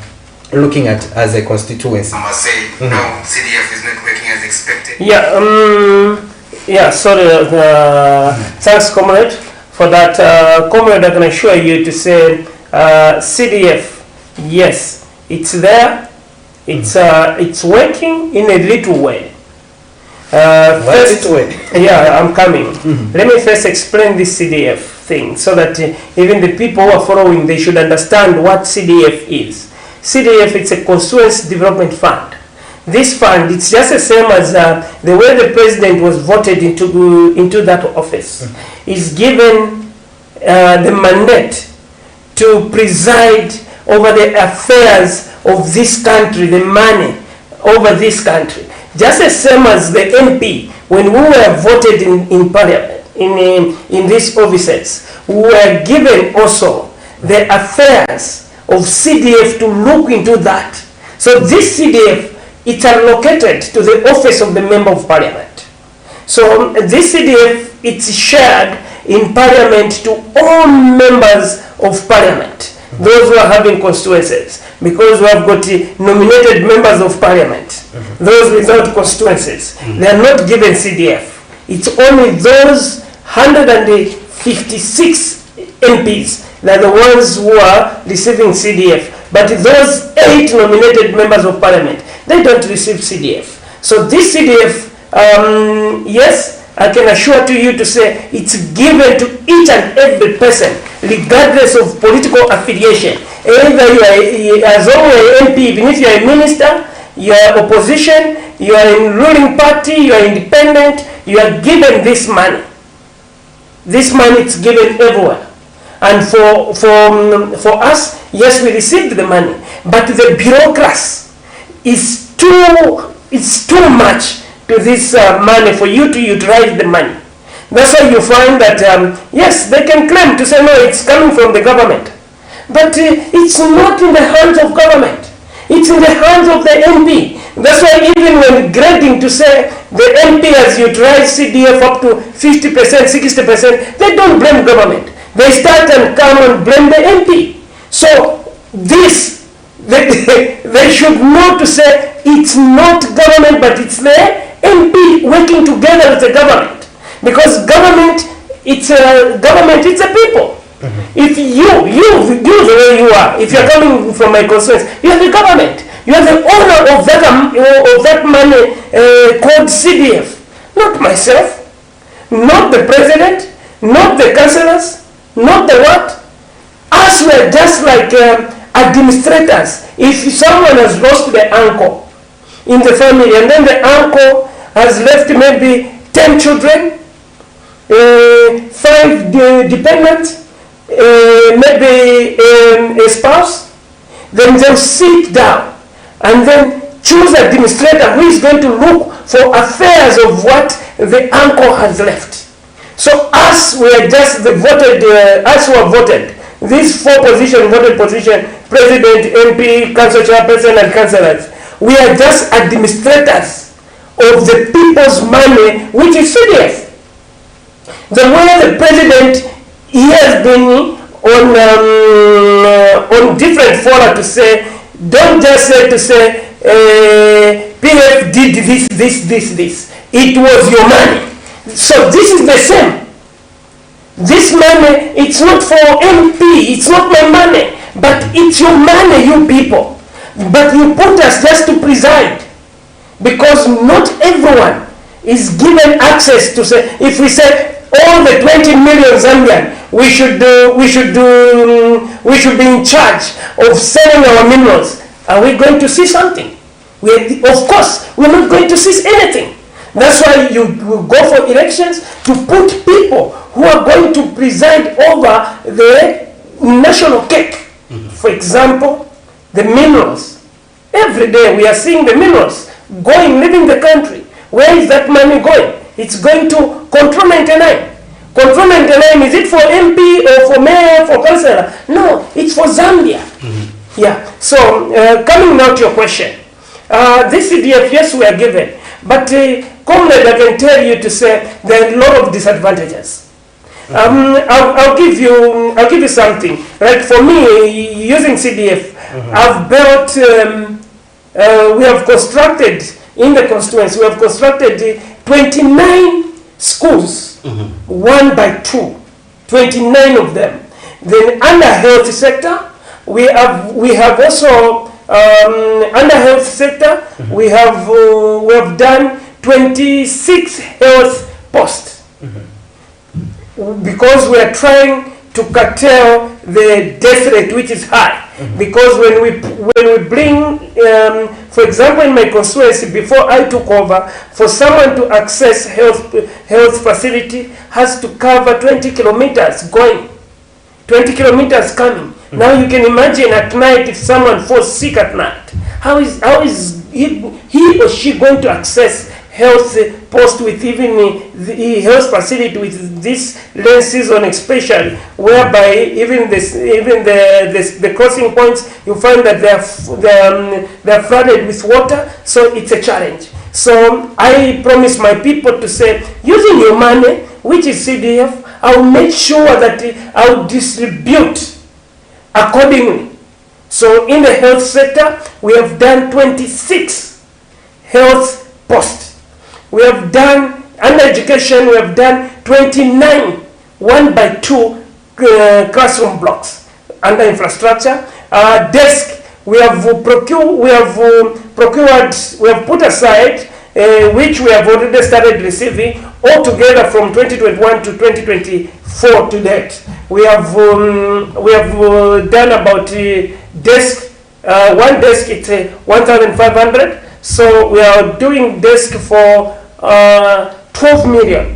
looking at as a constituency? I must say, no, CDF is not working as expected. Yeah, sorry. Thanks, comrade, for that. Comrade, I can assure you to say CDF, yes, it's there. It's working in a little way. First, yeah, I'm coming. Let me first explain this CDF thing so that even the people who are following, they should understand what CDF is. CDF, it's a Constituency Development Fund. This fund, it's just the same as the way the president was voted into that office. Is given the mandate to preside over the affairs of this country, the money over this country. Just the same as the MP, when we were voted in parliament, in these offices, we were given also the affairs of CDF to look into that. So this CDF, it's allocated to the office of the Member of Parliament. So this CDF, it's shared in Parliament to all members of Parliament, those who are having constituencies, because we have got nominated members of Parliament, those without constituencies. They are not given CDF. It's only those 156 MPs. They're the ones who are receiving CDF. But those 8 nominated members of parliament, they don't receive CDF. So this CDF, yes, I can assure to you to say it's given to each and every person, regardless of political affiliation. Either you are, as long as an MP, even if you are a minister, you are opposition, you are in ruling party, you are independent, you are given this money. This money is given everywhere. And for us, yes, we received the money, but the bureaucracy is too much to this money for you to utilize the money. That's why you find that, yes, they can claim to say, no, it's coming from the government. But it's not in the hands of government. It's in the hands of the MP. That's why even when grading to say the MP has utilized CDF up to 50%, 60%, they don't blame government. They start and come and blame the MP. So this, they should know to say it's not government, but it's the MP working together with the government. Because government, it's a people. If you the way you are, if you're coming from my concerns, you are the government. You are the owner of that money called CDF. Not myself, not the president, not the councillors, not the what. Us, we are just like administrators. If someone has lost the uncle in the family, and then the uncle has left maybe 10 children, 5 dependents, maybe a spouse, then they'll sit down and then choose an administrator who is going to look for affairs of what the uncle has left. So us, we are just the voted, us who are voted, these 4 positions, voted position, president, MP, council chairperson, and councillors, we are just administrators of the people's money, which is CDF. The way the president, he has been on different fora to say, don't just say to say, PF did this. It was your money. So this is the same. This money, it's not for MP, it's not my money, but it's your money, you people. But you put us just to preside, because not everyone is given access to say, if we say all the 20 million Zambian, we should be in charge of selling our minerals. Are we going to see something? Of course, we're not going to see anything. That's why you go for elections, to put people who are going to preside over the national cake. For example, the minerals. Every day we are seeing the minerals leaving the country. Where is that money going? It's going to Control 99. Control 99, is it for MP or for mayor, for councillor? No, it's for Zambia. Yeah, so coming now to your question. This CDF, yes, we are given. But Camnet, I can tell you to say there are a lot of disadvantages. I'll give you something. Like for me, using CDF, I've built, we have constructed in the constituency, we have constructed 29 schools, 1 by 2, 29 of them. Then under health sector, we have also under health sector, we have done 26 health posts, because we are trying to curtail the death rate, which is high. Because when we bring, for example, in my constituency, before I took over, for someone to access health facility has to cover 20 kilometers going, 20 kilometers coming. Now you can imagine at night, if someone falls sick at night, how is he or she going to access health post with even the health facility with this rain season especially, whereby even the crossing points, you find that they're flooded with water, so it's a challenge. So I promise my people to say, using your money, which is CDF, I'll make sure that I'll distribute accordingly. So in the health sector, we have done 26 health posts. We have done, under education, we have done 29 1x2 classroom blocks under infrastructure. Desk, we have put aside, which we have already started receiving altogether from 2021 to 2024 to date. We have done about desk. One desk, it's 1,500. So we are doing desk for 12 million.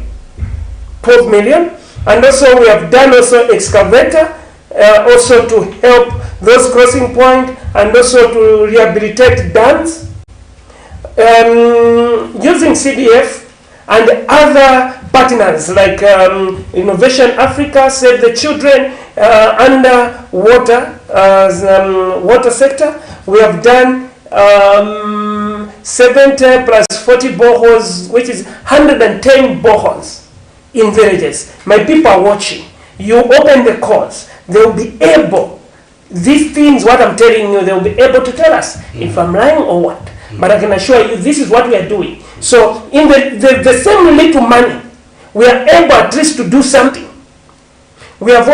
And also we have done also excavator, also to help those crossing point and also to rehabilitate dams. Using CDF and other partners like Innovation Africa, Save the Children, under water sector, we have done 70 plus 40 boreholes, which is 110 boreholes in villages. My people are watching. You open the calls, they will be able, these things, what I'm telling you, they will be able to tell us if I'm lying or what. But I can assure you, this is what we are doing. So in the same little money, we are able at least to do something. We had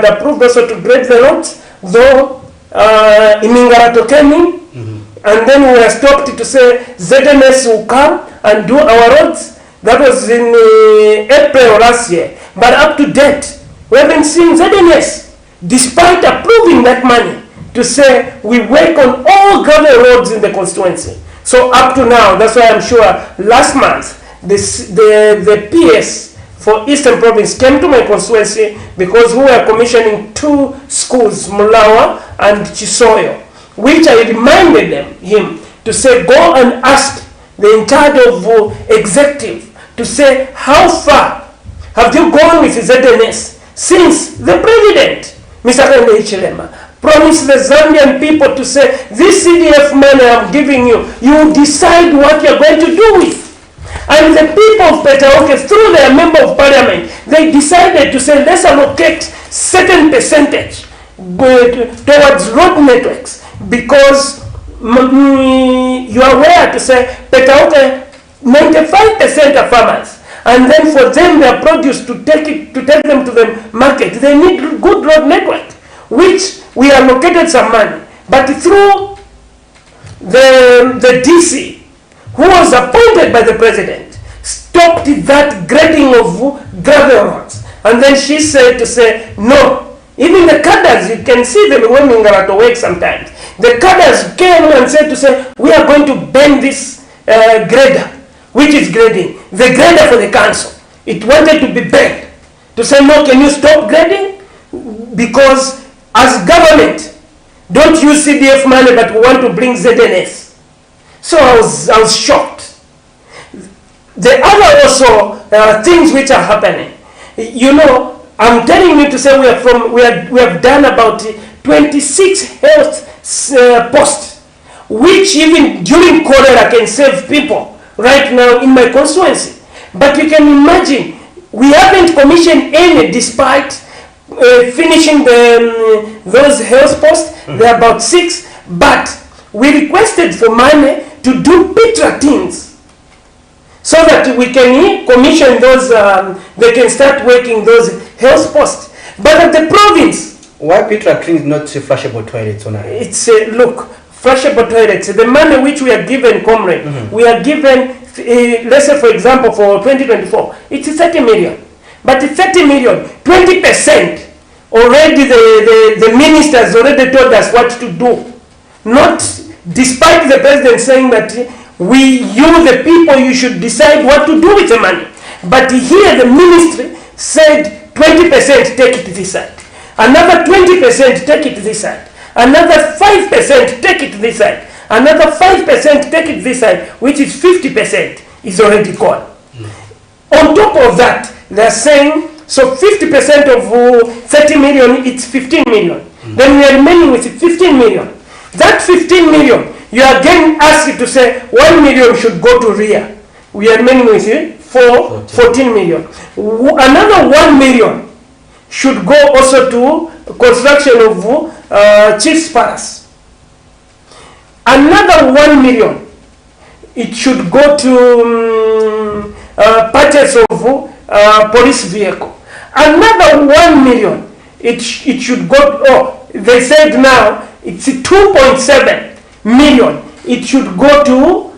approved also to grade the roads, though Imingarato came in, and then we were stopped to say ZMS will come and do our roads. That was in April last year. But up to date, we haven't seen ZMS, despite approving that money, to say we work on all gravel roads in the constituency. So up to now, that's why I'm sure last month, the PS for Eastern Province came to my constituency because we were commissioning 2 schools, Mulawa and Chisoyo, which I reminded him to say, go and ask the in charge of executive to say, how far have you gone with ZNS since the president, Mr. Camnet Chilema, promised the Zambian people to say, this CDF money I'm giving you, you decide what you're going to do with. And the people of PETAUKE, through their member of parliament, they decided to say, let's allocate certain percentage towards road networks, because you are aware to say PETAUKE, 95% are farmers. And then for them, their produce to take them to the market, they need good road network, which we allocated some money. But through the DC, who was appointed by the president, stopped that grading of gravel roads. And then she said to say, no. Even the cadres, you can see them when Mingarato work sometimes. The cadres came and said to say, we are going to ban this grader, which is grading. The grader for the council. It wanted to be banned. To say, no, can you stop grading? Because as government, don't use CDF money, but we want to bring ZNS. So I was shocked. The other also things which are happening. You know, I'm telling you to say we have done about 26 health posts, which even during cholera can save people right now in my constituency. But you can imagine, we haven't commissioned any despite finishing those health posts. There are about 6, but we requested for money to do Petra things so that we can commission those, they can start working those health posts. But at the province, why Petra things, not flushable toilets? It's look, flushable toilets, the money which we are given, comrade, we are given, let's say for example for 2024, it's 30 million. But the 30 million, 20%, already the ministers already told us what to do. Not despite the president saying that you the people, you should decide what to do with the money. But here the ministry said 20% take it this side. Another 20% take it this side. Another 5% take it this side. Another 5% take it this side, which is 50% is already gone. On top of that, they're saying, so 50% of 30 million, it's 15 million. Then we are remaining with 15 million. That 15 million, you are again asked to say 1 million should go to RIA. We are remaining with 14 million. Another 1 million should go also to construction of Chief's Palace. Another 1 million, it should go to purchase of police vehicle. Another 1 million, it should go, they said now it's 2.7 million. It should go to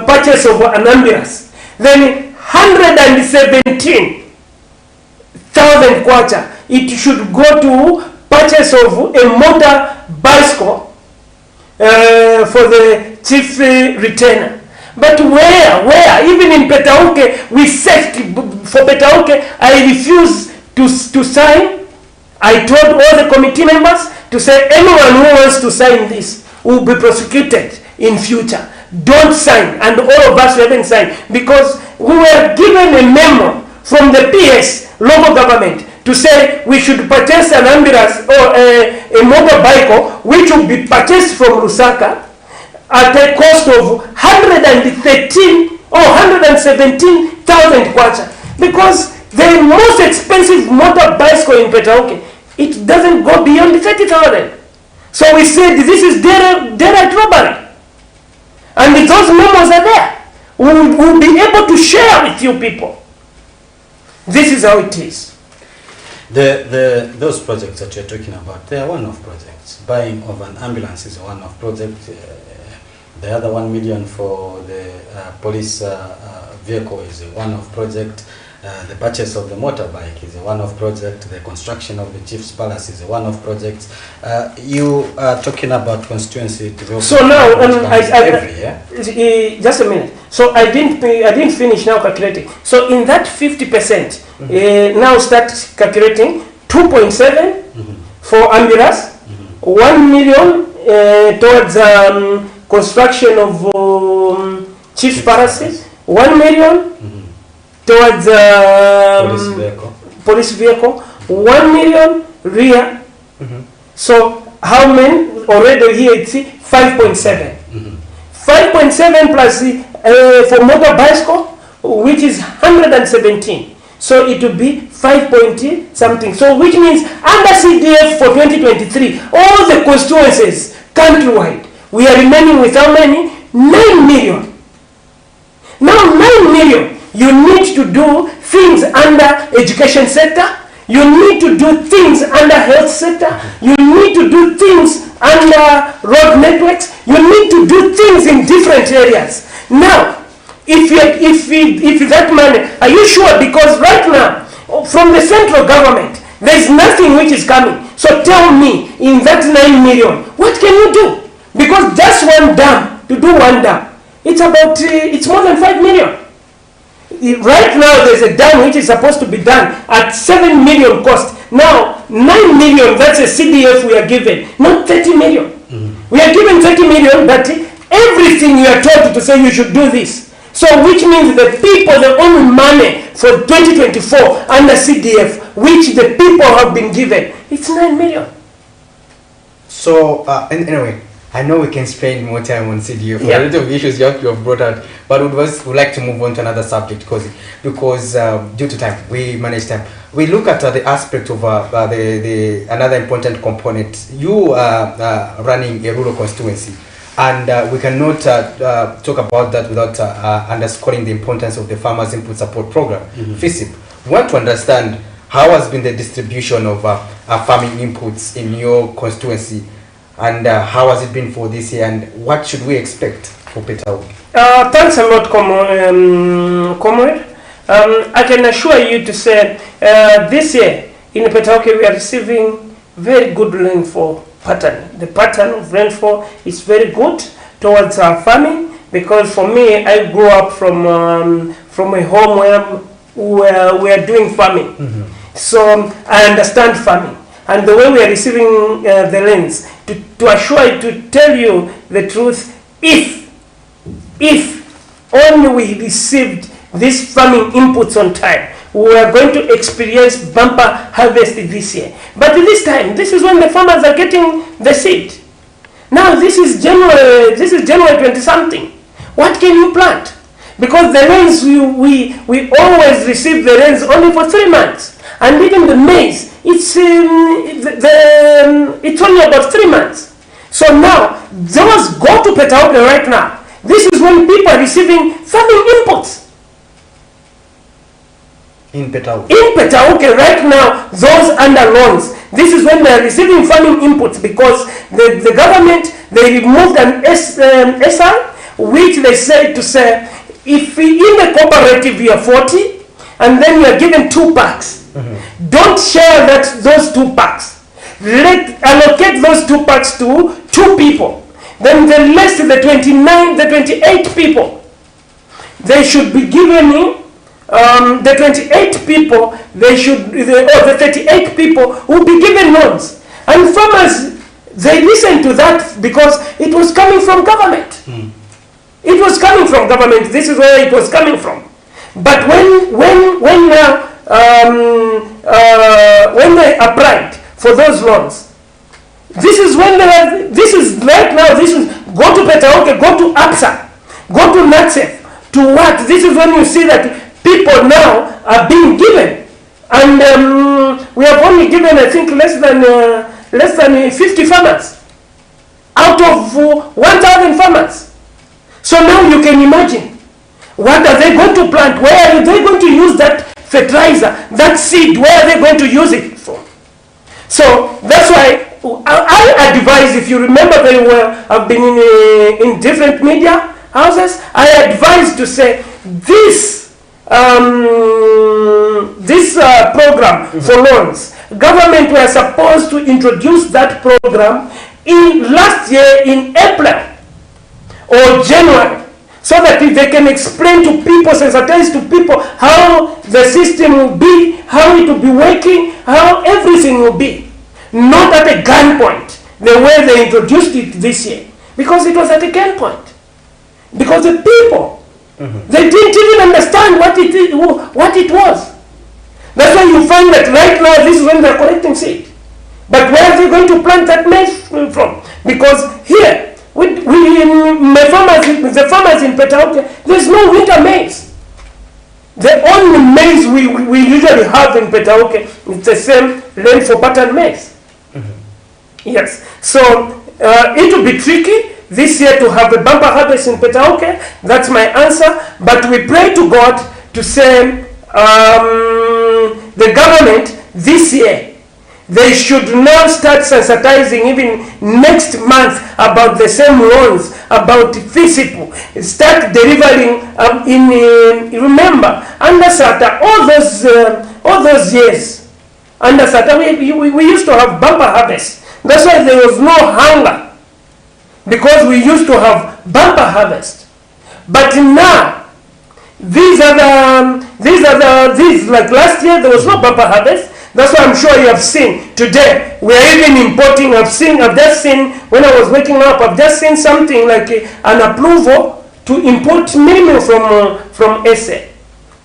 purchase of an ambulance. Then 117,000 kwacha, it should go to purchase of a motor bicycle for the chief retainer. But where? Even in PETAUKE, we said for PETAUKE, I refuse to sign. I told all the committee members to say anyone who wants to sign this will be prosecuted in future. Don't sign, and all of us haven't signed because we were given a memo from the PS, local government, to say we should purchase an ambulance or a motorbike which will be purchased from Lusaka at a cost of 113 or 117,000 kwacha, because the most expensive motor bicycle in PETAUKE, it doesn't go beyond 30,000. So we said this is direct robbery, and those memos are there. We'll be able to share with you people. This is how it is. Those projects that you're talking about, they are one-off projects. Buying of an ambulance is a one-off project. The other 1 million for the police vehicle is a one-off project. The purchase of the motorbike is a one-off project. The construction of the Chief's Palace is a one-off project. You are talking about constituency development. So now, just a minute. So I didn't finish now calculating. So in that 50%, now start calculating 2.7 for ambulance, 1 million towards construction of Chief's Palace, 1 million towards police vehicle, 1 million rear. So how many already here? It's 5.7. 5.7 plus for motor bicycle, which is 117. So it will be 5 point something. So which means under CDF for 2023, all the constituencies countrywide, we are remaining with how many? 9 million. Now 9 million. You need to do things under education sector. You need to do things under health sector. You need to do things under road networks. You need to do things in different areas. Now, if that money, are you sure? Because right now, from the central government, there is nothing which is coming. So tell me, in that 9 million, what can you do? Because just one dam, to do one dam, it's more than 5 million. Right now, there's a dam which is supposed to be done at 7 million cost. Now, 9 million, that's a CDF we are given, not 30 million. We are given 30 million, but everything you are told to say you should do this. So, which means the people, the only money for 2024 under CDF, which the people have been given, it's 9 million. So, anyway, I know we can spend more time on CDF for a lot of issues you have brought out, but we'd like to move on to another subject because due to time, we manage time. We look at the aspect of another important component. You are running a rural constituency, and we cannot talk about that without underscoring the importance of the Farmers Input Support Program, FISIP. We want to understand how has been the distribution of farming inputs in your constituency, and how has it been for this year, and what should we expect for PETAUKE? Thanks a lot, comrade. I can assure you to say this year in PETAUKE we are receiving very good rainfall pattern. The pattern of rainfall is very good towards our farming, because for me, I grew up from a home where we are doing farming. So I understand farming. And the way we are receiving the rains, to assure you, to tell you the truth, if only we received these farming inputs on time, we are going to experience bumper harvest this year. But this time, this is when the farmers are getting the seed. Now this is January 20-something. What can you plant? Because the rains, we always receive the rains only for 3 months. And even the maize, it's only about 3 months. So now, those go to PETAUKE right now. This is when people are receiving farming inputs. In PETAUKE. In PETAUKE right now, those under loans, this is when they are receiving farming inputs, because the government, they removed an SR, which they said to say, if in the cooperative you are 40, and then you are given 2 packs, don't share those 2 packs. Allocate those 2 packs to 2 people. Then the rest, the 28 people, they should be given the 28 people, the 38 people will be given loans. And farmers, they listened to that because it was coming from government. It was coming from government. This is where it was coming from. But when they applied for those loans, this is when this is right now. This is go to PETAUKE, go to APSA, go to NATSEF, to what? This is when you see that people now are being given, and we have only given, I think, less than 50 farmers out of 1,000 farmers. So now you can imagine, what are they going to plant? Where are they going to use that fertilizer, that seed? Where are they going to use it for? So that's why I advise, if you remember very well, I've been in different media houses, I advise to say this program for loans, government were supposed to introduce that program in last year in April or January, so that they can explain to people, sensitize to people how the system will be, how it will be working, how everything will be. Not at a gunpoint, the way they introduced it this year. Because it was at a gunpoint. Because the people, they didn't even understand what it was. That's why you find that right now, this is when they're collecting seed. But where are they going to plant that maize from? Because here, the farmers in PETAUKE, there's no winter maize. The only maize we usually have in PETAUKE is the same rainfall pattern maize. Yes. So it will be tricky this year to have a bumper harvest in PETAUKE. That's my answer. But we pray to God to say the government this year, they should now start sensitizing even next month about the same loans, about FISIPO. Start delivering remember, under SATA, all those years, under SATA, we used to have bumper harvest. That's why there was no hunger, because we used to have bumper harvest. But now, these like last year there was no bumper harvest. That's why I'm sure you have seen today. We are even importing. I've just seen when I was waking up. I've just seen something like an approval to import minimum from SA.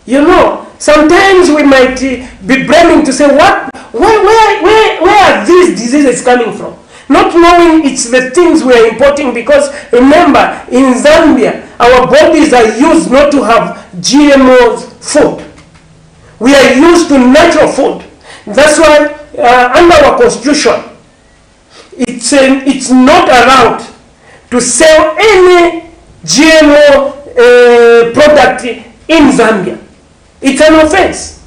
You know, sometimes we might be blaming to say where are these diseases coming from? Not knowing it's the things we are importing, because remember, in Zambia, our bodies are used not to have GMO food. We are used to natural food. That's why under our constitution, it's not allowed to sell any GMO product in Zambia. It's an offense.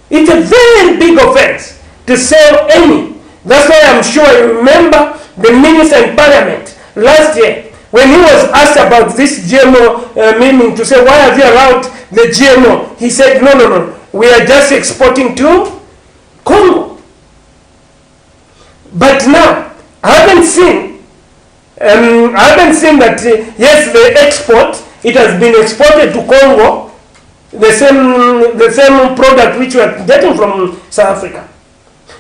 It's a very big offense to sell any. That's why I'm sure you remember the minister in parliament last year, when he was asked about this GMO meaning, to say, why have you allowed the GMO? He said, no, we are just exporting to Congo. But now, I haven't seen that, yes, the export, it has been exported to Congo, the same product which we are getting from South Africa.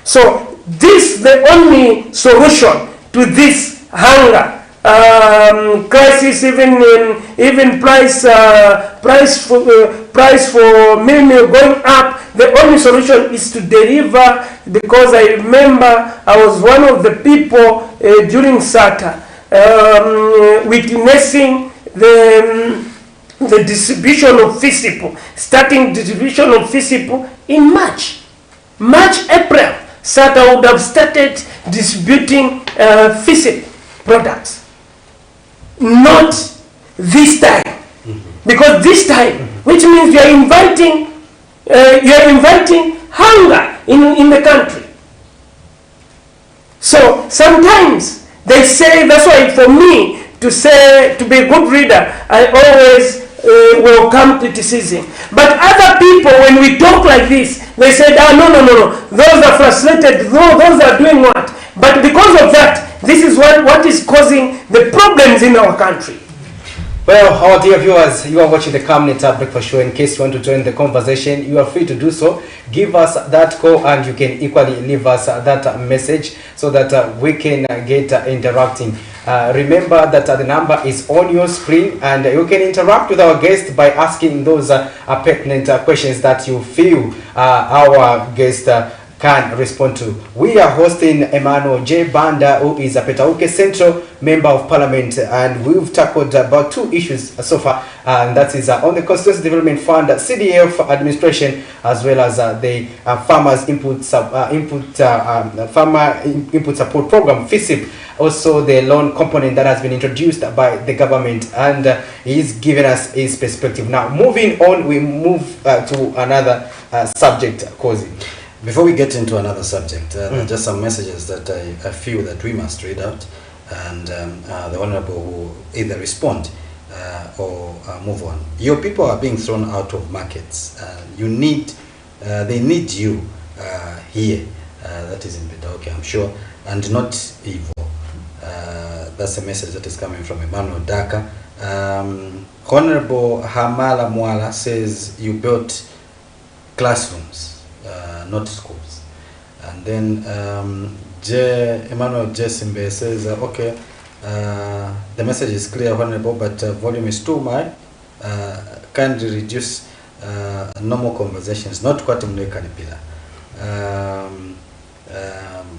So this, the only solution to this hunger crisis, even price for meal going up, the only solution is to deliver. Because I remember I was one of the people during SATA witnessing the distribution of FISIPO, starting distribution of FISIPO in March, April. SATA would have started distributing FISIPO products. Not this time. Because this time, which means we are inviting you are inviting hunger in the country. So sometimes they say, that's why for me to say, to be a good reader, I always welcome criticism. But other people, when we talk like this, they say, no, those are frustrated, those are doing what? But because of that, this is what is causing the problems in our country. Well, our dear viewers, you are watching the Camnet Breakfast Show. In case you want to join the conversation, you are free to do so. Give us that call and you can equally leave us that message so that we can get interacting. Remember that the number is on your screen and you can interact with our guest by asking those pertinent questions that you feel our guest can respond to. We are hosting Emmanuel J. Banda, who is a PETAUKE Central Member of Parliament, and we've tackled about 2 issues so far, and that is on the Constituency Development Fund, CDF administration, as well as the Farmers Input Support Program, FISIP, also the loan component that has been introduced by the government, and he's given us his perspective. Now, moving on, we move to another subject, Kozi. Before we get into another subject, there are just some messages that I feel that we must read out, and the Honorable will either respond or move on. Your people are being thrown out of markets. They need you here. That is in PETAUKE, I'm sure, and not evil. That's a message that is coming from Emmanuel Daka. Honorable Hamala Mwala says you built classrooms, not schools. And then Emmanuel Jessimbe says, okay, the message is clear, Honorable, but volume is too high. Kindly reduce normal conversations, not quite Kanipila.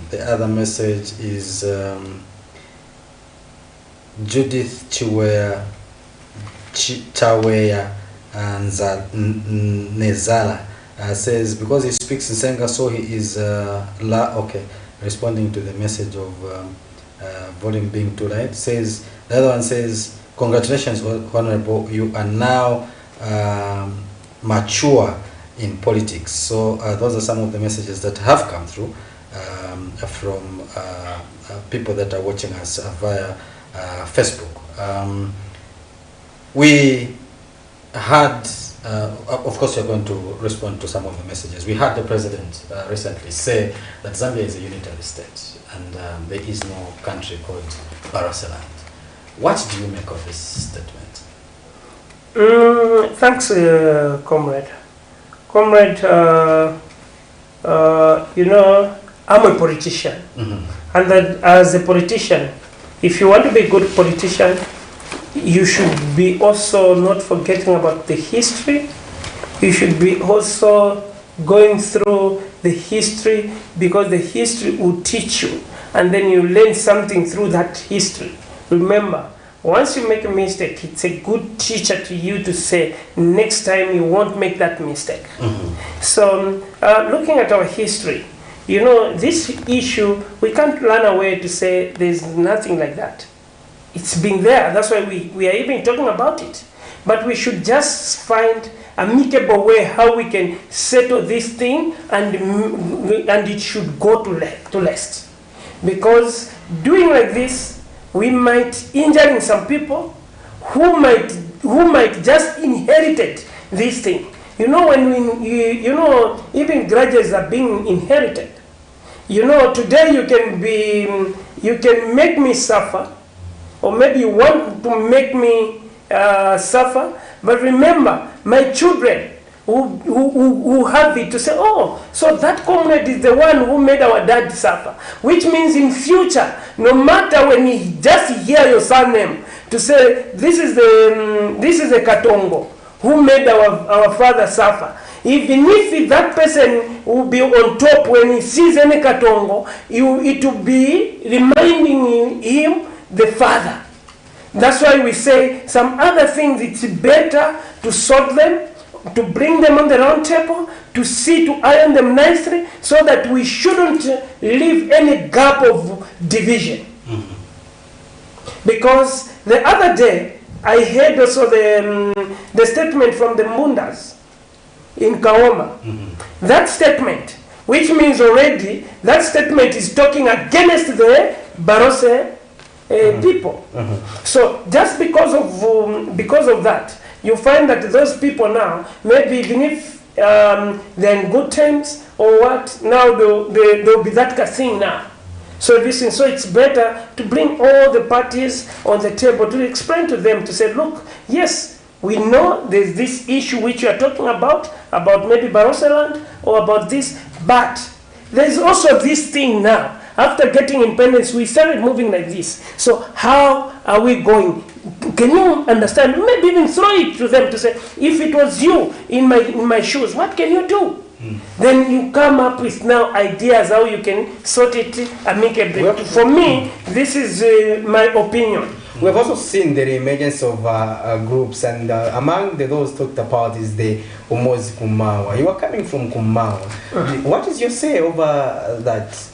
The other message is Judith Chiweya and Nezala says, because he speaks in Senga, so he is responding to the message of volume being too light. Says, the other one says, congratulations, Honorable, you are now mature in politics. So those are some of the messages that have come through from people that are watching us via Facebook. We had, of course, we're going to respond to some of the messages. We had the president recently say that Zambia is a unitary state and there is no country called Barotseland. What do you make of this statement? Thanks, comrade. Comrade, you know, I'm a politician. And that as a politician, if you want to be a good politician, you should be also not forgetting about the history. You should be also going through the history, because the history will teach you and then you learn something through that history. Remember, once you make a mistake, it's a good teacher to you to say, next time you won't make that mistake. So, looking at our history, you know, this issue, we can't run away to say there's nothing like that. It's been there. That's why we are even talking about it. But we should just find a amicable way how we can settle this thing, and it should go to last. Because doing like this, we might injure some people who might just inherited this thing. You know, when you know, even grudges are being inherited. You know, today you can make me suffer, or maybe you want to make me suffer, but remember, my children who have it to say, oh, so that comrade is the one who made our dad suffer. Which means in future, no matter when he just hear your surname, to say, this is the Katongo who made our father suffer. Even if that person will be on top when he sees any Katongo, it will be reminding him the father. That's why we say some other things, it's better to sort them, to bring them on the round table, to iron them nicely, so that we shouldn't leave any gap of division. Because the other day, I heard also the statement from the Mundas. in Kaoma. That statement, which means already that statement is talking against the Barose people. So just because of that, you find that those people now, maybe even if they're in good terms or what, now they'll be that thing now. So it's better to bring all the parties on the table to explain to them, to say, look, yes, we know there's this issue which you are talking about maybe Baroseland or about this, but there's also this thing now. After getting independence, we started moving like this. So how are we going? Can you understand? Maybe even throw it to them to say, if it was you in my shoes, what can you do? Then you come up with now ideas how you can sort it amicably. For me, this is my opinion. We have also seen the emergence of groups, and among those talked about is the Umozi Kumawa. You are coming from Kumawa. What is your say over that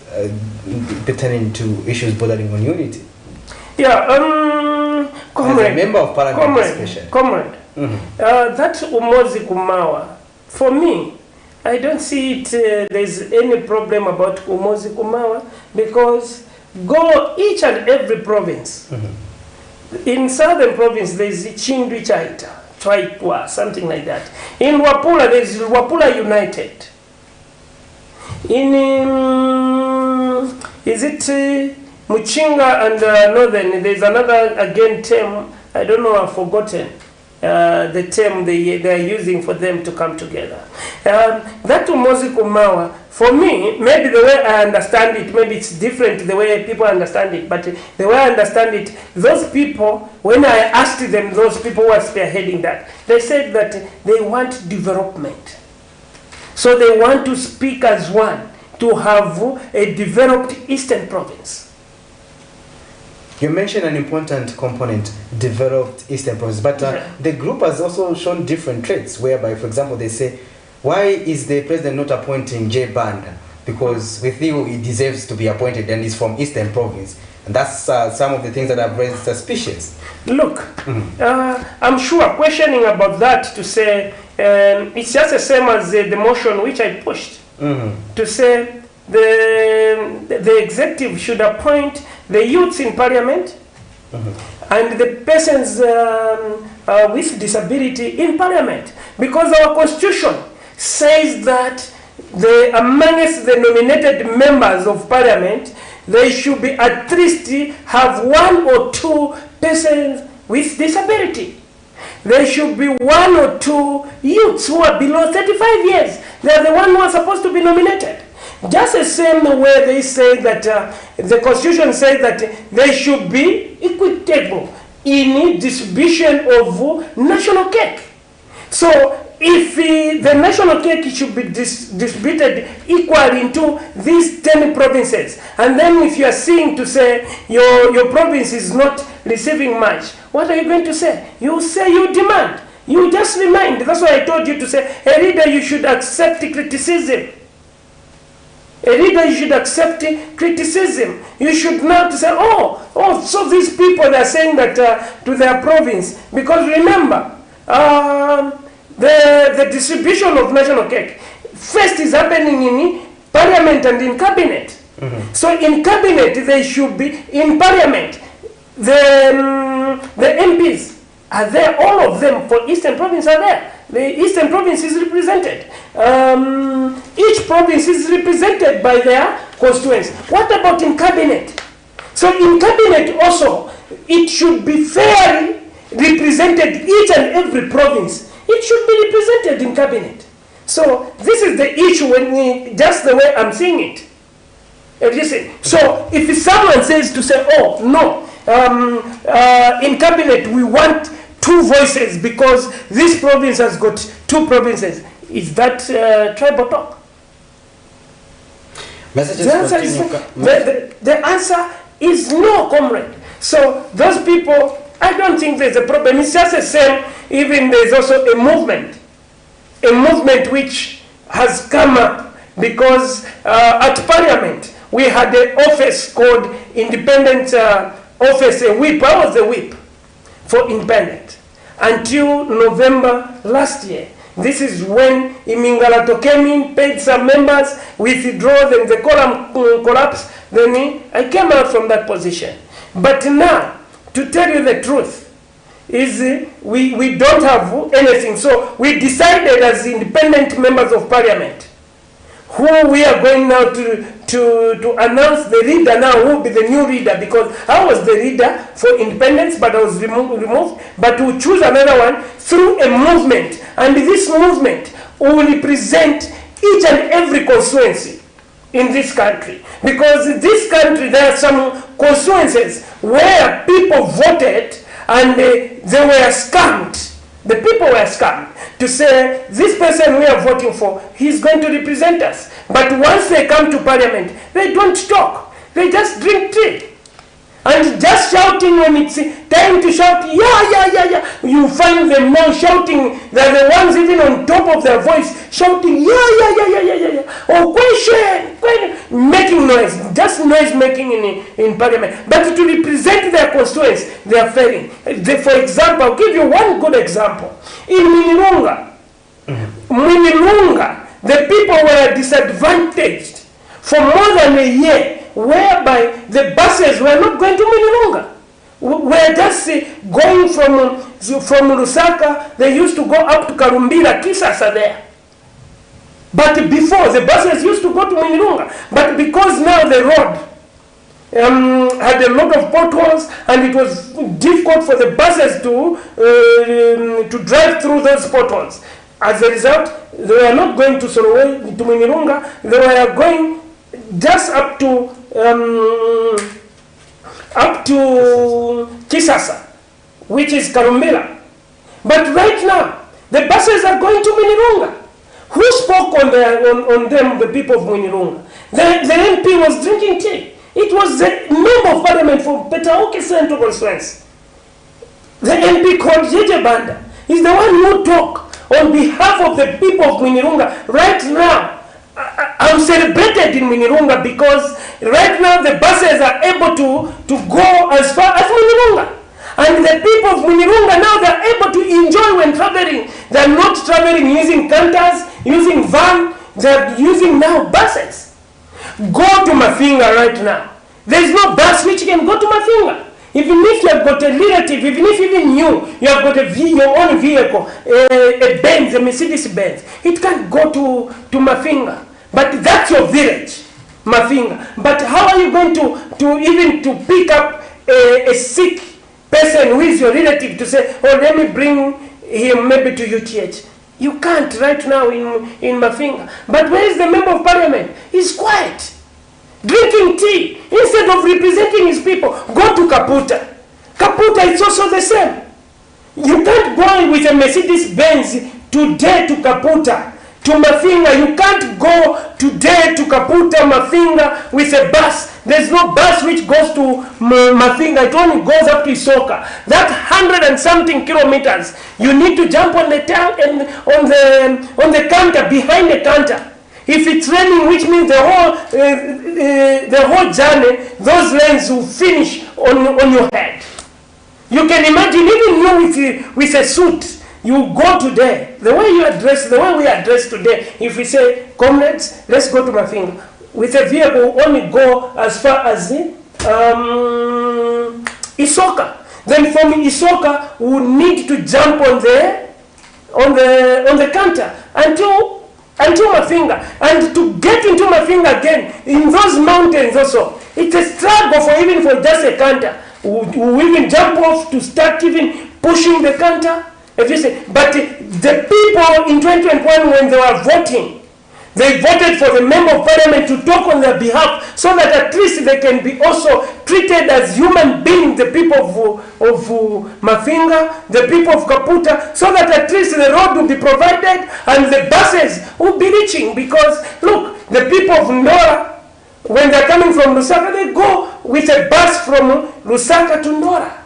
pertaining to issues bordering on unity? Yeah, comrade. As a member of parliament, comrade. That Umozi Kumawa, for me, I don't see it. There's any problem about Umozi Kumawa, because go each and every province. In southern province, there's Chindu Chaita, Twaitwa, something like that. In Wapula, there's Wapula United. In, is it Muchinga and Northern, there's another, again, term, I don't know, I've forgotten the term they are using for them to come together. That Umozi Kumawa, for me, maybe the way I understand it, maybe it's different the way people understand it, but the way I understand it, those people, when I asked them, those people who were spearheading that, they said that they want development. So they want to speak as one, to have a developed Eastern Province. You mentioned an important component, developed Eastern Province, but the group has also shown different traits, whereby, for example, they say, why is the president not appointing BANDA? Because with you, he deserves to be appointed and he's from Eastern Province. And that's some of the things that have raised suspicions. Look, I'm sure questioning about that to say, it's just the same as the motion which I pushed, to say the executive should appoint the youths in parliament and the persons with disability in parliament, because our constitution says that amongst the nominated members of parliament, they should be at least have 1 or 2 persons with disability. There should be 1 or 2 youths who are below 35 years. They are the ones who are supposed to be nominated. Just the same way they say that the constitution says that they should be equitable in distribution of national cake. So if the national cake should be distributed equally into these 10 provinces, and then if you are seeing to say your province is not receiving much, what are you going to say? You say you demand. You just remind. That's why I told you to say, a leader, you should accept criticism. A leader, you should accept criticism. You should not say, so these people, they are saying that to their province. Because remember, the distribution of national cake first is happening in parliament and in cabinet. So in cabinet, they should be in parliament. The MPs are there, all of them for Eastern Province are there. The Eastern Province is represented. Each province is represented by their constituents. What about in cabinet? So in cabinet also, it should be fairly represented, each and every province. It should be represented in cabinet. So this is the issue, when just the way I'm seeing it. So if someone says to say, no, in cabinet we want 2 voices because this province has got 2 provinces, is that tribal talk? The answer is no, comrade. So those people, I don't think there's a problem. It's just the same. Even there's also a movement which has come up because at Parliament we had an office called Independent Office, a whip. I was the whip for independent until November last year. This is when Imingalato came in, paid some members, withdrew, then the column collapsed, then I came out from that position. But now, to tell you the truth, is we don't have anything. So we decided as independent members of parliament who we are going now to announce the leader now, who will be the new leader, because I was the leader for independence, but I was removed, but to choose another one through a movement. And this movement will represent each and every constituency in this country. Because in this country there are some constituencies where people voted and they were scammed. The people were scammed to say, this person we are voting for, he's going to represent us. But once they come to parliament, they don't talk. They just drink tea. And just shouting when it's time to shout, yeah. You find them now shouting. They're the ones even on top of their voice shouting, yeah. Or question, making noise. Just noise making in parliament. But to represent their constituents, they are failing. For example, I'll give you one good example. In Mwinilunga, the people were disadvantaged for more than a year, whereby the buses were not going to Mwinilunga. We're just going from Lusaka. They used to go up to Karumbira, Kisasa there. But before, the buses used to go to Mwinilunga. But because now the road had a lot of potholes and it was difficult for the buses to drive through those potholes. As a result, they were not going to Soroway, to Mwinilunga. They were going just up to Kisasa, which is Karumbila. But right now, the buses are going to Mwinilunga. Who spoke on them, the people of Mwinilunga? The MP was drinking tea. It was the member of parliament for PETAUKE Central Constituency. The MP called BANDA. He's the one who talked on behalf of the people of Mwinilunga. Right now, I'm celebrated in Mwinilunga because right now the buses are able to go as far as Mwinilunga. And the people of Mwinilunga now they're able to enjoy when traveling. They're not traveling using canters, using van, they're using now buses. Go to Mafinga right now. There's no bus which can go to Mafinga. Even if you have got a relative, even if even you have got your own vehicle, a Benz, a Mercedes Benz, it can't go to Mafinga. But that's your village, Mafinga. But how are you going to pick up a sick person who is your relative to say, oh, let me bring him maybe to UTH? You can't right now in Mafinga. But where is the member of parliament? He's quiet, drinking tea. Instead of representing his people, go to Kaputa. Kaputa is also the same. You can't go with a Mercedes Benz today to Kaputa, to Mafinga. You can't go today to Kaputa, Mafinga with a bus. There's no bus which goes to Mafinga. It only goes up to Isoka. That 100 and something kilometers, you need to jump on the tank and on the counter, behind the counter. If it's raining, which means the whole journey, those lanes will finish on your head. You can imagine, even you with a suit, you go today, the way you are dressed, the way we are dressed today, if we say, comrades, let's go to Mafinga, with a vehicle only go as far as Isoka. Then from Isoka, we need to jump on the counter until Mafinga. And to get into Mafinga again, in those mountains also, it's a struggle for just a canter. We even jump off to start even pushing the canter. But the people in 2021, when they were voting, they voted for the member of parliament to talk on their behalf so that at least they can be also treated as human beings, the people of Mafinga, the people of Kaputa, so that at least the road will be provided and the buses will be reaching. Because, look, the people of Ndora, when they're coming from Lusaka, they go with a bus from Lusaka to Ndora.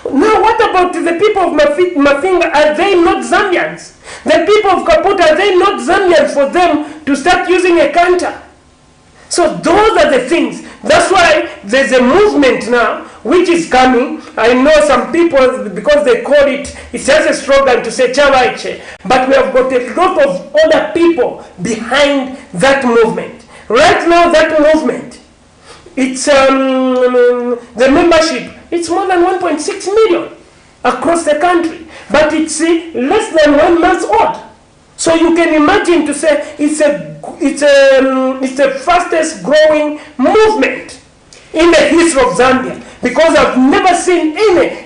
Now, what about the people of Mafinga? Are they not Zambians? The people of Kaputa, are they not Zambians for them to start using a counter? So those are the things. That's why there's a movement now which is coming. I know some people, because they call it, it's just a slogan to say Chawaiche, but we have got a lot of other people behind that movement. Right now, that movement, it's the membership, it's more than 1.6 million across the country, but it's less than 1 month old. So you can imagine to say it's the fastest growing movement in the history of Zambia, because I've never seen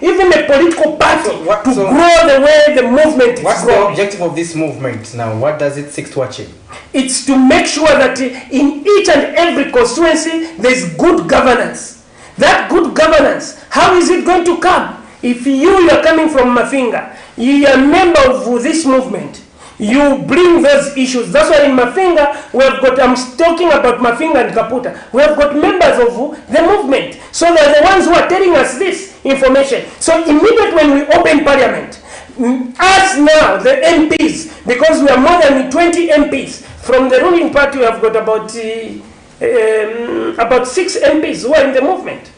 even a political party to grow the way the movement is growing. What's the objective of this movement now? What does it seek to achieve? It's to make sure that in each and every constituency there's good governance. That good governance, how is it going to come? If you are coming from Mafinga, you are a member of this movement, you bring those issues. That's why in Mafinga, we have got, I'm talking about Mafinga and Kaputa, we have got members of the movement. So they're the ones who are telling us this information. So immediately when we open parliament, us now, the MPs, because we are more than 20 MPs, from the ruling party we have got about 6 MPs who are in the movement.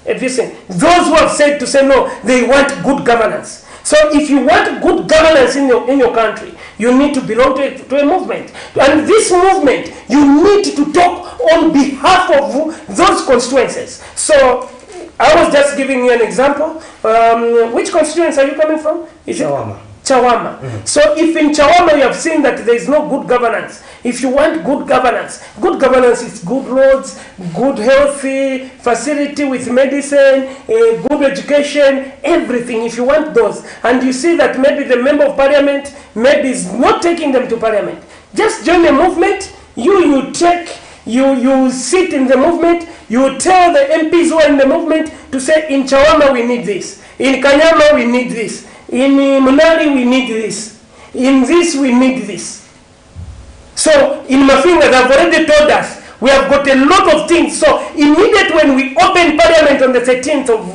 Those who have said to say no, they want good governance. So if you want good governance in your country, you need to belong to a movement. And this movement, you need to talk on behalf of those constituencies. So I was just giving you an example. Which constituency are you coming from? Is Chawama. Chawama. So if in Chawama you have seen that there is no good governance, if you want good governance is good roads, good healthy facility with medicine, good education, everything. If you want those, and you see that maybe the member of parliament maybe is not taking them to parliament, just join the movement. You sit in the movement. You tell the MPs who are in the movement to say, in Chawama we need this, in Kanyama we need this, in Munali we need this, in this we need this. So in Mafinga they've already told us we have got a lot of things. So immediately when we open parliament on the 13th of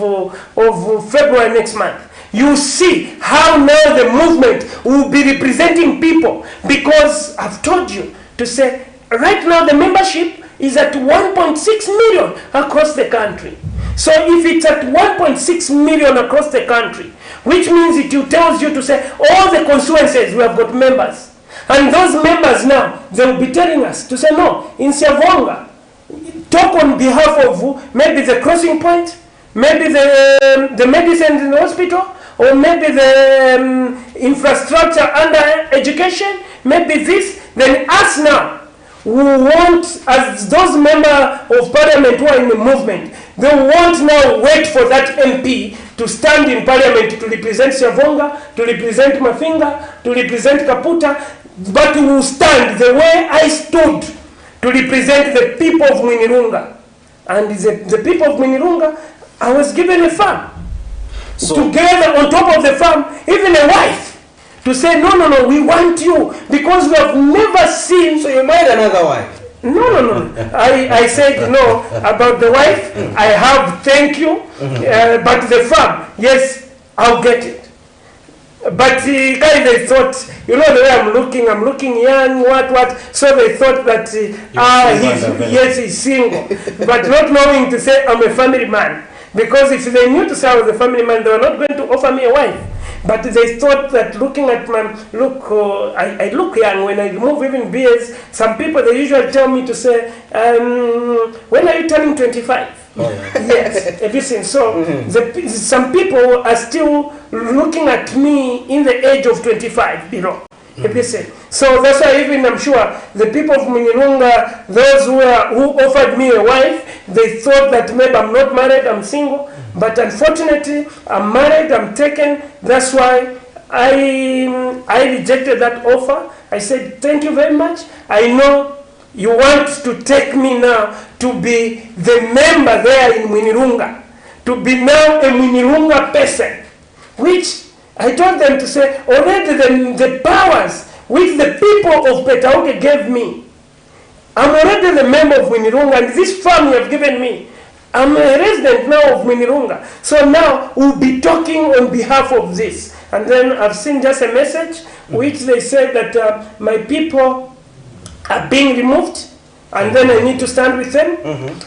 February next month, you see how now the movement will be representing people, because I've told you to say right now the membership is at 1.6 million across the country. So if it's at 1.6 million across the country, which means it tells you to say all the constituencies we have got members. And those members now, they will be telling us to say no, in Siavonga, talk on behalf of maybe the crossing point, maybe the medicine in the hospital, or maybe the infrastructure under education, maybe this. Then us now, who want, as those members of parliament who are in the movement, they won't now wait for that MP to stand in parliament to represent Siavonga, to represent Mafinga, to represent Kaputa, but we will stand the way I stood to represent the people of Mwinirunga. And the people of Mwinirunga, I was given a farm. So, together on top of the farm, even a wife, to say, no, we want you, because we have never seen. So you married another wife? No. I said no about the wife. I have, thank you. But the farm, yes, I'll get it. But guys, they thought, the way I'm looking young, what. So they thought that, he's single. But not knowing to say I'm a family man. Because if they knew to say I was a family man, they were not going to offer me a wife. But they thought that looking at my look, I look young. When I remove even beards, some people, they usually tell me to say, when are you turning 25? Oh, yeah. Yes, everything. So some people are still looking at me in the age of 25 below. So that's why even I'm sure the people of Mwinirunga, those who offered me a wife, they thought that maybe I'm not married, I'm single. But unfortunately, I'm married, I'm taken. That's why I rejected that offer. I said, thank you very much. I know you want to take me now to be the member there in Mwinirunga, to be now a Mwinirunga person, which I told them to say, already the powers which the people of PETAUKE gave me, I'm already the member of Mwinirunga, and this farm you have given me, I'm a resident now of Mwinirunga. So now we'll be talking on behalf of this. And then I've seen just a message which they said that my people are being removed. and then I need to stand with them.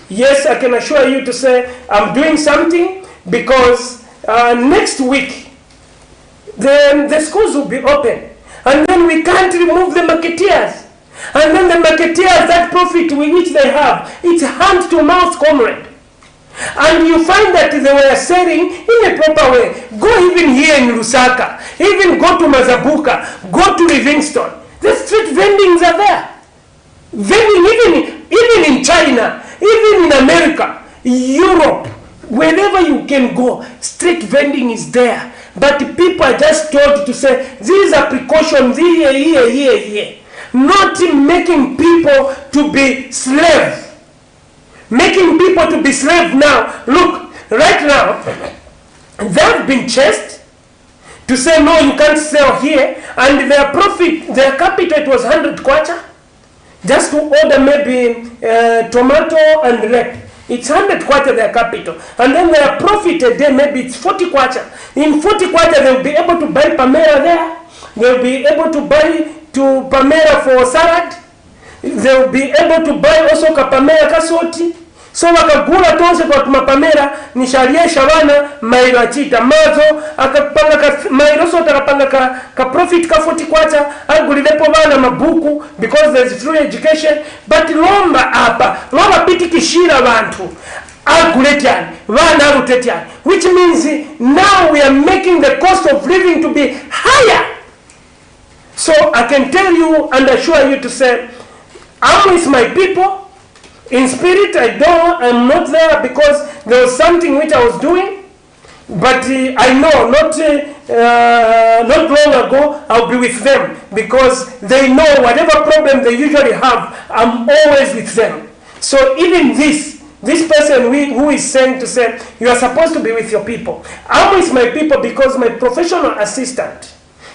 Yes, I can assure you to say I'm doing something, because next week the schools will be open, and then we can't remove the marketeers, and then the marketeers, that profit which they have, it's hand to mouth, comrade. And you find that they were selling in a proper way. Go even here in Lusaka, even go to Mazabuka, go to Livingston. The street vendings are there. Vending even in China, even in America, Europe, wherever you can go, street vending is there. But people are just told to say, these are precautions, here. Not making people to be slaves. Making people to be slaves now. Look, right now, they've been chased to say, no, you can't sell here. And their profit, their capital, it was 100 kwacha. Just to order maybe tomato and red. It's 100 kwacha their capital. And then their profit a day, maybe it's 40 kwacha. In 40 kwacha, they'll be able to buy pamela there. They'll be able to buy pamela for salad. They'll be able to buy also kapamela kasoti. So wakagula tonse kwa mapamela ni sharia shabana mailo chita mazo akapanga ka mailo so takapanga ka profit ka 40 kwacha agulilepo bana mabuku, because there's free education. But lomba apa lomba piti kishira bantu aguletyani bana arutetyani, which means now we are making the cost of living to be higher. So I can tell you and assure you to say, I'm with my people. In spirit, I'm not there because there was something which I was doing. But I know not long ago I'll be with them, because they know whatever problem they usually have, I'm always with them. So even this person who is saying to say, you are supposed to be with your people. I'm with my people because my professional assistant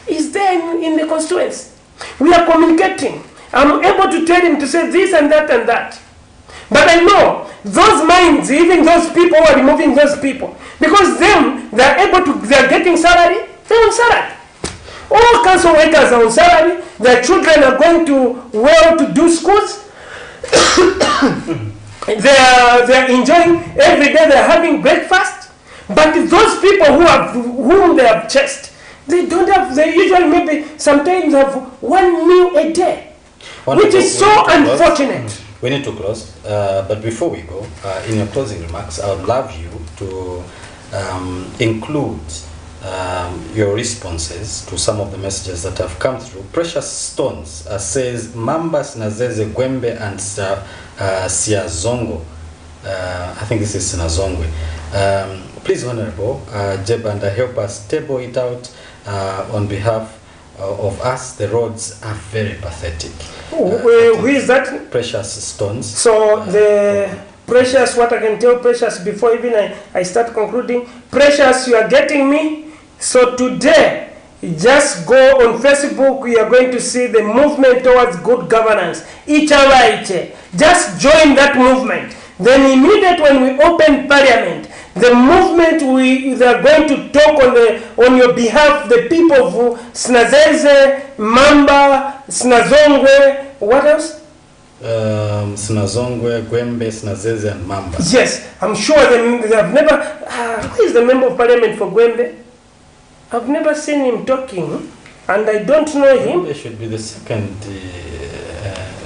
is there in the constituency. We are communicating. I'm able to tell him to say this and that and that. But I know those minds, even those people who are removing those people, because they're getting salary, they're on salary. All council workers are on salary, their children are going to well-to-do schools. They're enjoying every day, they're having breakfast. But those people whom they have chased, they usually maybe sometimes have one meal a day, which is so unfortunate. We need to close, but before we go, in your closing remarks, I would love you to include your responses to some of the messages that have come through. Precious Stones says, Mambas Nazeze Gwembe and Siazongo. I think this is Sinazongwe. Please, Honorable Jebanda, help us table it out on behalf of us. The roads are very pathetic. Who is that? Precious Stones. So the Precious, what I can tell Precious before even I start concluding, Precious, you are getting me. So today, just go on Facebook, we are going to see the movement towards good governance. Just join that movement. Then immediately when we open Parliament, the movement they are going to talk on your behalf, the people of Snazeze, Mamba, Snazongwe, what else? Snazongwe, Gwembe, Snazeze and Mamba. Yes, I'm sure they have never... who is the member of Parliament for Gwembe? I've never seen him talking, and I don't know him. They should be the second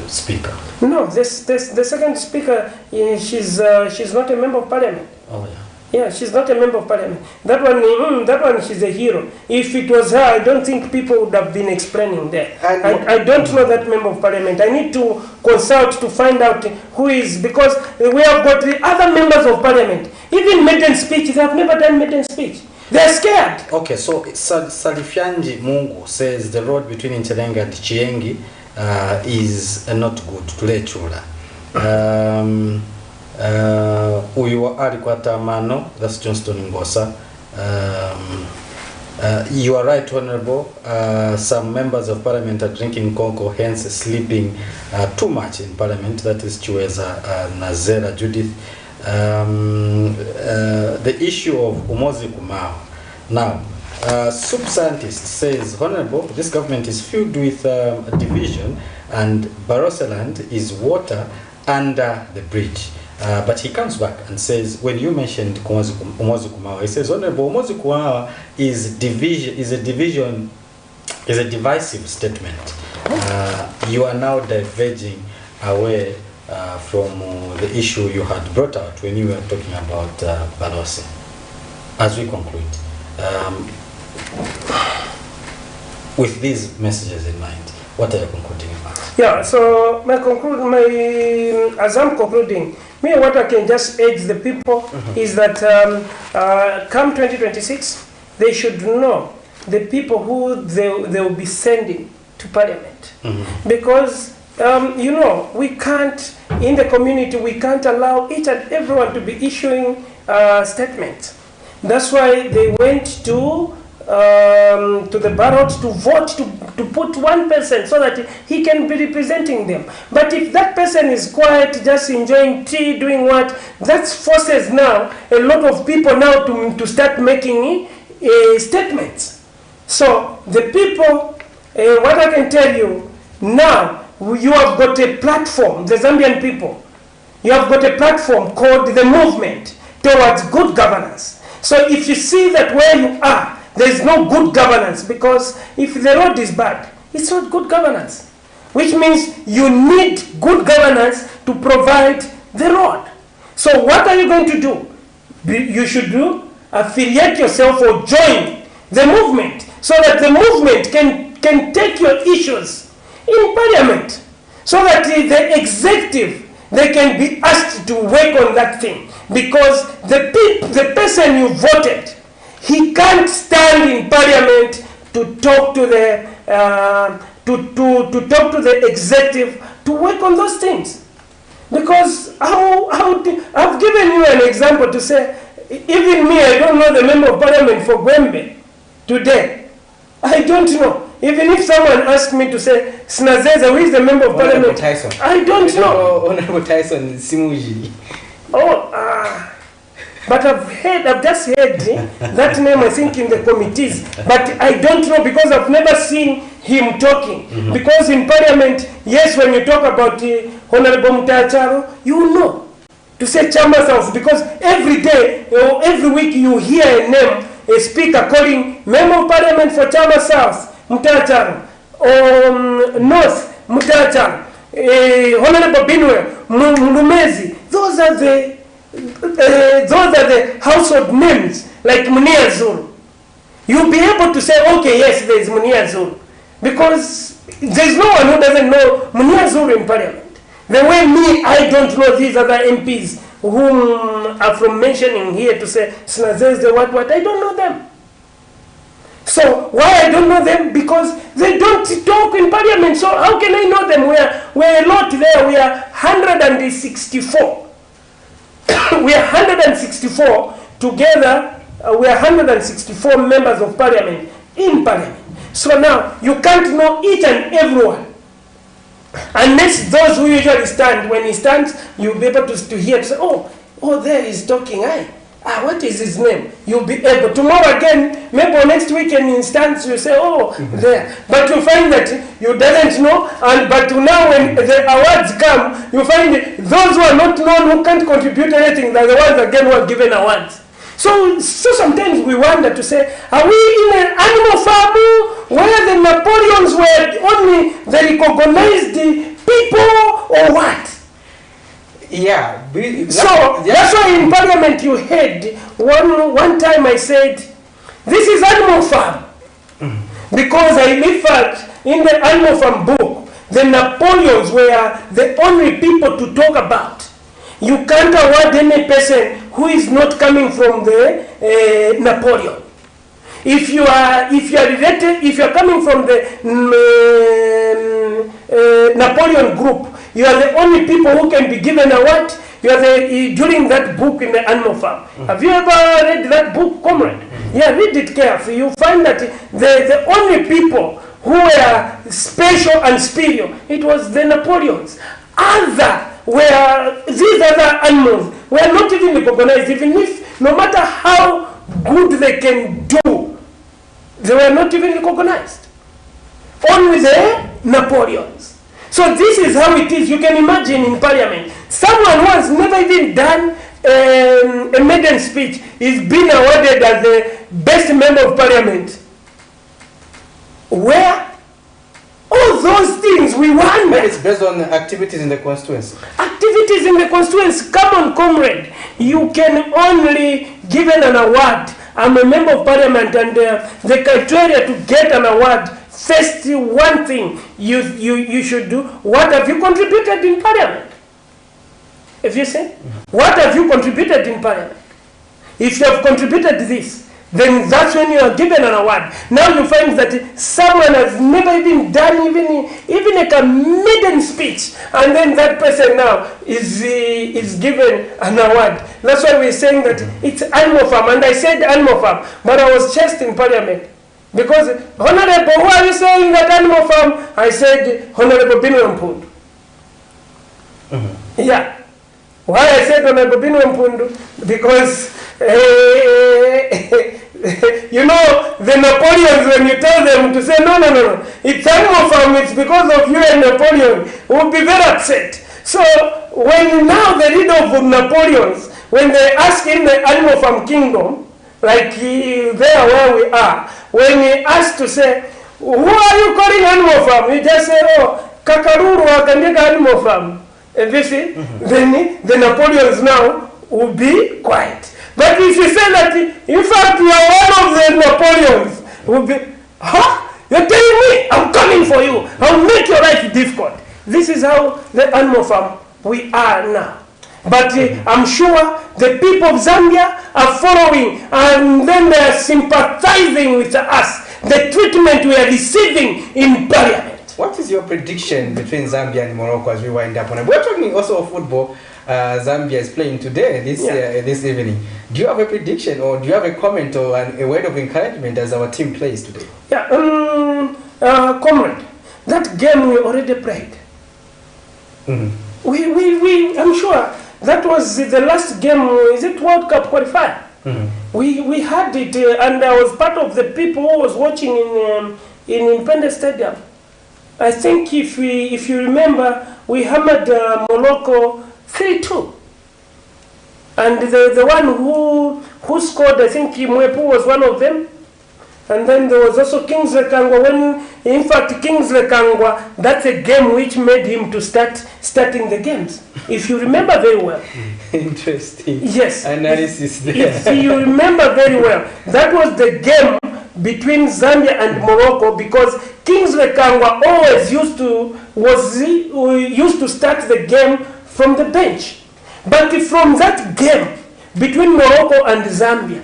speaker. No, the second speaker, she's not a member of Parliament. Oh yeah. Yeah, she's not a member of Parliament. That one, she's a hero. If it was her, I don't think people would have been explaining there. I don't know that member of Parliament. I need to consult to find out who is, because we have got the other members of Parliament. Even maiden speech, they have never done maiden speech. They're scared. Okay, so Salifyanji Mungu says the road between Inchelenga and Chiengi is not good. Tulechula. Uyu alikuwa tamano, that's Johnston Ngosa. You are right, Honorable. Some members of Parliament are drinking cocoa, hence sleeping too much in Parliament. That is Chiweza Nazera Judith. The issue of Umozi Kumao. Now, Soup Scientist says, Honorable, this government is filled with division, and Baroseland is water under the bridge. But he comes back and says, when you mentioned Umozi Kumawa, he says, Honorable Umozi Kumawa is a divisive statement. You are now diverging away from the issue you had brought out when you were talking about Balose. As we conclude, with these messages in mind, what are you concluding about? Yeah, so as I'm concluding, what I can just urge the people is that come 2026, they should know the people who they will be sending to Parliament. Because, we can't, in the community, we can't allow each and everyone to be issuing statements. That's why they went to the ballot to vote to put one person so that he can be representing them. But if that person is quiet, just enjoying tea, doing what, that forces now a lot of people now to start making statements. So the people, what I can tell you, now you have got a platform, the Zambian people, you have got a platform called the Movement Towards Good Governance. So if you see that where you are, there is no good governance, because if the road is bad, it's not good governance, which means you need good governance to provide the road. So what are you going to do? You should affiliate yourself or join the movement so that the movement can take your issues in Parliament, so that the executive, they can be asked to work on that thing, because the person you voted, he can't stand in Parliament to talk to the to talk to the executive to work on those things. Because I've given you an example to say, even me, I don't know the member of Parliament for Gwembe today. I don't know. Even if someone asked me to say, Snazeza, who is the member of Parliament? Tyson. I don't know. Honorable Tyson Simuji. But I've just heard that name, I think, in the committees. But I don't know, because I've never seen him talking. Because in Parliament, yes, when you talk about Honorable Mutacharo, you know to say Chama South, because every day, every week you hear a name, a speaker calling Member of Parliament for Chama South, Mutacharo, or North, Mutacharo, Honorable Binwe, Mulumezi. Those are the household names, like Munia Zulu. You'll be able to say, okay, yes, there is Munia Zulu, because there's no one who doesn't know Munia Zulu in Parliament. The way me, I don't know these other MPs whom are from mentioning here to say, Snazez, the what, I don't know them. So why I don't know them? Because they don't talk in Parliament. So how can I know them? We're a lot there. We are 164. We are 164 together. We are 164 members of Parliament in Parliament. So now you can't know each and everyone, unless those who usually stand. When he stands, you'll be able to hear, to say, oh, there he's talking. What is his name? You'll be able. Tomorrow again, maybe next weekend in stands, you say, there. But you find that you doesn't know, but now when the awards come, you find those who are not known, who can't contribute anything, they're the ones again who are given awards. So sometimes we wonder to say, are we in an animal farm where the Napoleons were only the recognized people, or what? Yeah. So that's why in Parliament you heard one time I said, this is animal farm. Because I referred in the animal farm book, the Napoleons were the only people to talk about. You can't award any person who is not coming from the Napoleon. If you are related, if you are coming from the Napoleon group, you are the only people who can be given award. You are during that book in the animal farm. Have you ever read that book, comrade? Yeah, read it carefully. You find that the only people who were special and superior, it was the Napoleons. These other animals were not even recognized, even if, no matter how good they can do, they were not even recognized. Only the Napoleons. So this is how it is. You can imagine in Parliament, Someone who has never even done a maiden speech is being awarded as the best member of parliament. Where? All those things we wonder. But it's based on activities in the constituency. Activities in the constituency. Come on, comrade. You can only given an award. I'm a member of parliament, and the criteria to get an award, first one thing you should do, what have you contributed in parliament? If you say, what have you contributed in parliament? If you have contributed this, then that's when you are given an award. Now you find that someone has never even done even like a maiden speech, and then that person now is given an award. That's why we're saying that it's animal farm, and I said animal farm, but I was chased in parliament. Because, Honorable, who are you saying that animal farm? I said, Honorable Binu Mpundu. Yeah. Why I said Honorable Binu Mpundu? Because, you know, the Napoleons, when you tell them to say, no, it's animal farm, it's because of you and Napoleon, will be very upset. So, when now the leader of Napoleons, when they ask in the animal farm kingdom, like there where we are, when he asked to say, who are you calling animal farm? He just said, oh, Kakaruru Akandeka animal farm. And you see, then the Napoleons now will be quiet. But if you say that, in fact, you are one of the Napoleons, will be, huh? You're telling me, I'm coming for you. I'll make your life difficult. This is how the animal farm we are now. But I'm sure the people of Zambia are following, and then they are sympathizing with us, the treatment we are receiving in parliament. What is your prediction between Zambia and Morocco as we wind up on it? We're talking also of football. Zambia is playing today, this evening. Do you have a prediction, or do you have a comment or a word of encouragement as our team plays today? Yeah, comrade, that game we already played. I'm sure that was the last game. Is it World Cup qualifier? We had it, and I was part of the people who was watching in Independence Stadium. I think if you remember, we hammered Morocco 3-2. And the one who scored, I think Mwepu was one of them. And then there was also Kingsley Kangwa. In fact, Kingsley Kangwa, that's a game which made him to starting the games. If you remember very well. Interesting. Yes. Analysis there. If you remember very well, that was the game between Zambia and Morocco, because Kingsley Kangwa always used to start the game from the bench. But from that game between Morocco and Zambia,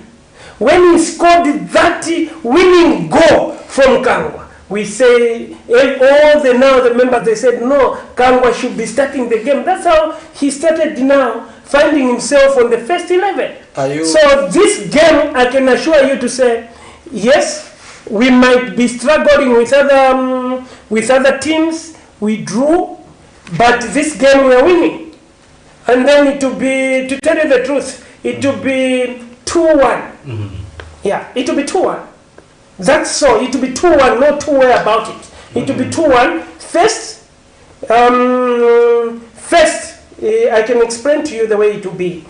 when he scored that winning goal from Kangwa, we say, all the members, they said, no, Kangwa should be starting the game. That's how he started now, finding himself on the first 11. So this game, I can assure you to say, yes, we might be struggling with other teams. We drew, but this game we are winning. And then it will be, to tell you the truth, it will be 2-1. Yeah, it will be 2-1. That's so. It will be 2-1, no two way about it. It will be 2-1. First, I can explain to you the way it will be.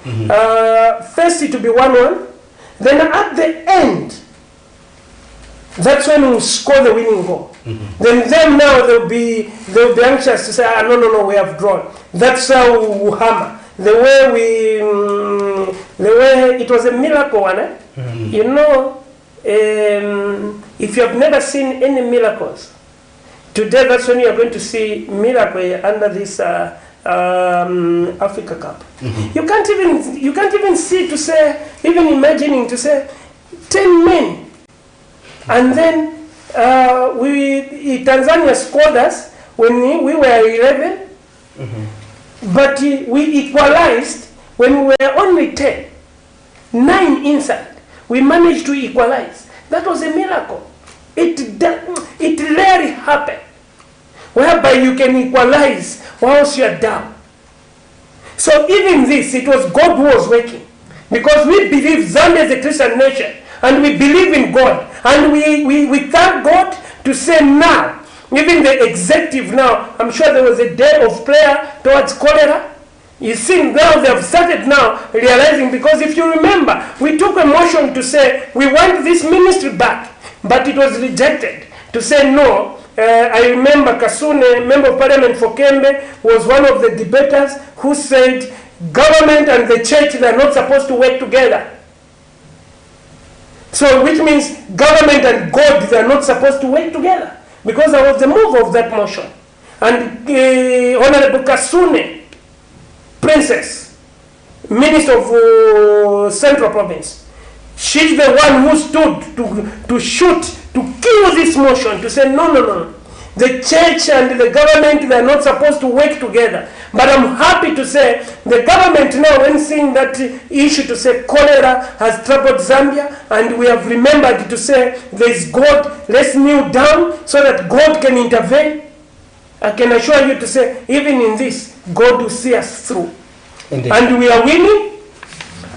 First, it will be 1-1. Then at the end, that's when we score the winning goal. Then them now they'll be anxious to say, no, we have drawn. That's how we hammer. The way it was a miracle one, eh? You know, if you have never seen any miracles, today that's when you are going to see miracle under this Africa Cup. You can't even see to say, even imagining to say 10 men, and then Tanzania scored us when we were 11, but we equalized when we were only 10, 9 inside. We managed to equalize. That was a miracle. It rarely happened, whereby you can equalize whilst you are down. So even this, it was God who was working, because we believe Zambia is a Christian nation, and we believe in God, and we thank God to say now, even the executive now, I'm sure there was a day of prayer towards cholera. You see, now they have started now realizing, because if you remember, we took a motion to say we want this ministry back, but it was rejected. To say no, I remember Kasune, Member of Parliament for Kembe, was one of the debaters who said government and the church, they are not supposed to work together. So which means government and God, they are not supposed to work together, because that was the move of that motion. And Honorable Kasune, Princess, Minister of Central Province, she's the one who stood to shoot, to kill this motion, to say no. The church and the government, they are not supposed to work together. But I'm happy to say the government now, when seeing that issue, to say cholera has troubled Zambia, and we have remembered to say there is God, let's kneel down so that God can intervene. I can assure you to say, even in this, God will see us through. Indeed. And we are winning.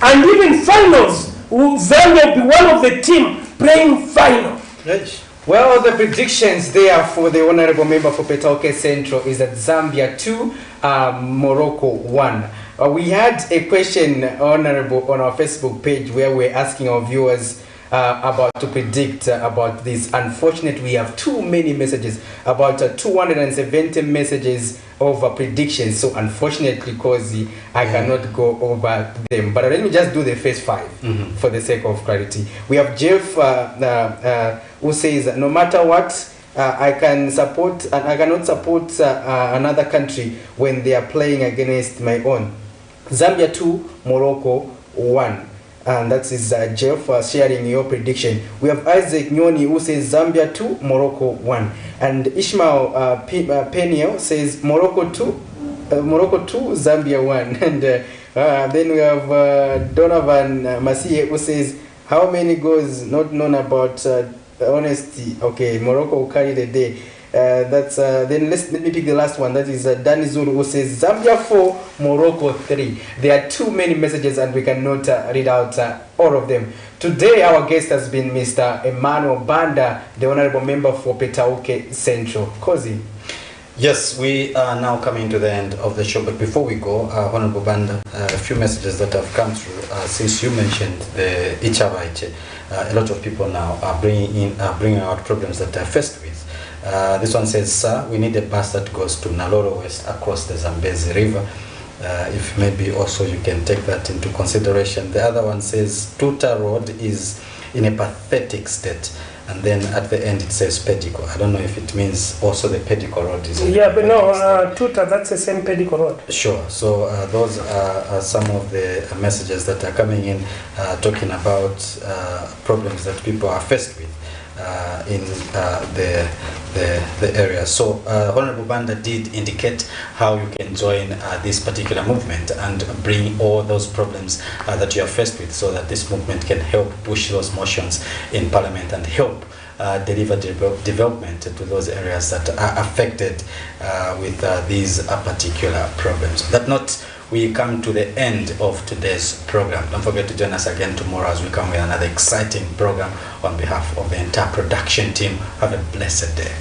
And even finals, Zambia will be one of the team playing final. Right. Well, the predictions there for the Honorable Member for PETAUKE Central is that Zambia 2, Morocco 1. We had a question, Honorable, on our Facebook page where we're asking our viewers about to predict about this. Unfortunately, we have too many messages, about 270 messages of predictions. So unfortunately, Kozi, I cannot go over them. But let me just do the first 5 for the sake of clarity. We have Jeff who says, no matter what, I cannot support another country when they are playing against my own. Zambia 2, Morocco 1. And that is Jeff sharing your prediction. We have Isaac Nyoni who says Zambia 2, Morocco 1. And Ishmael Peniel says Morocco 2, Zambia 1. And then we have Donovan Masie who says, how many goals not known about honesty? Okay, Morocco will carry the day. Then let me pick the last one. That is Danny Zulu who says Zambia 4, Morocco 3. There are too many messages and we cannot read out all of them. Today our guest has been Mr. Emmanuel Banda, the Honorable Member for PETAUKE Central. Kozi. Yes, we are now coming to the end of the show, but before we go, Honorable Banda, a few messages that have come through since you mentioned the Ichabache. A lot of people now are bringing out problems that they're faced with. This one says, sir, we need a bus that goes to Naloro West across the Zambezi River. If maybe also you can take that into consideration. The other one says, Tuta Road is in a pathetic state. And then at the end it says Pedico. I don't know if it means also the Pedico Road is in but no, Tuta, that's the same Pedico Road. Sure. So those are some of the messages that are coming in talking about problems that people are faced with in the area. So Honorable Banda did indicate how you can join this particular movement and bring all those problems that you are faced with, so that this movement can help push those motions in Parliament and help deliver development to those areas that are affected with these particular problems. That note, we come to the end of today's program. Don't forget to join us again tomorrow as we come with another exciting program. On behalf of the entire production team, have a blessed day.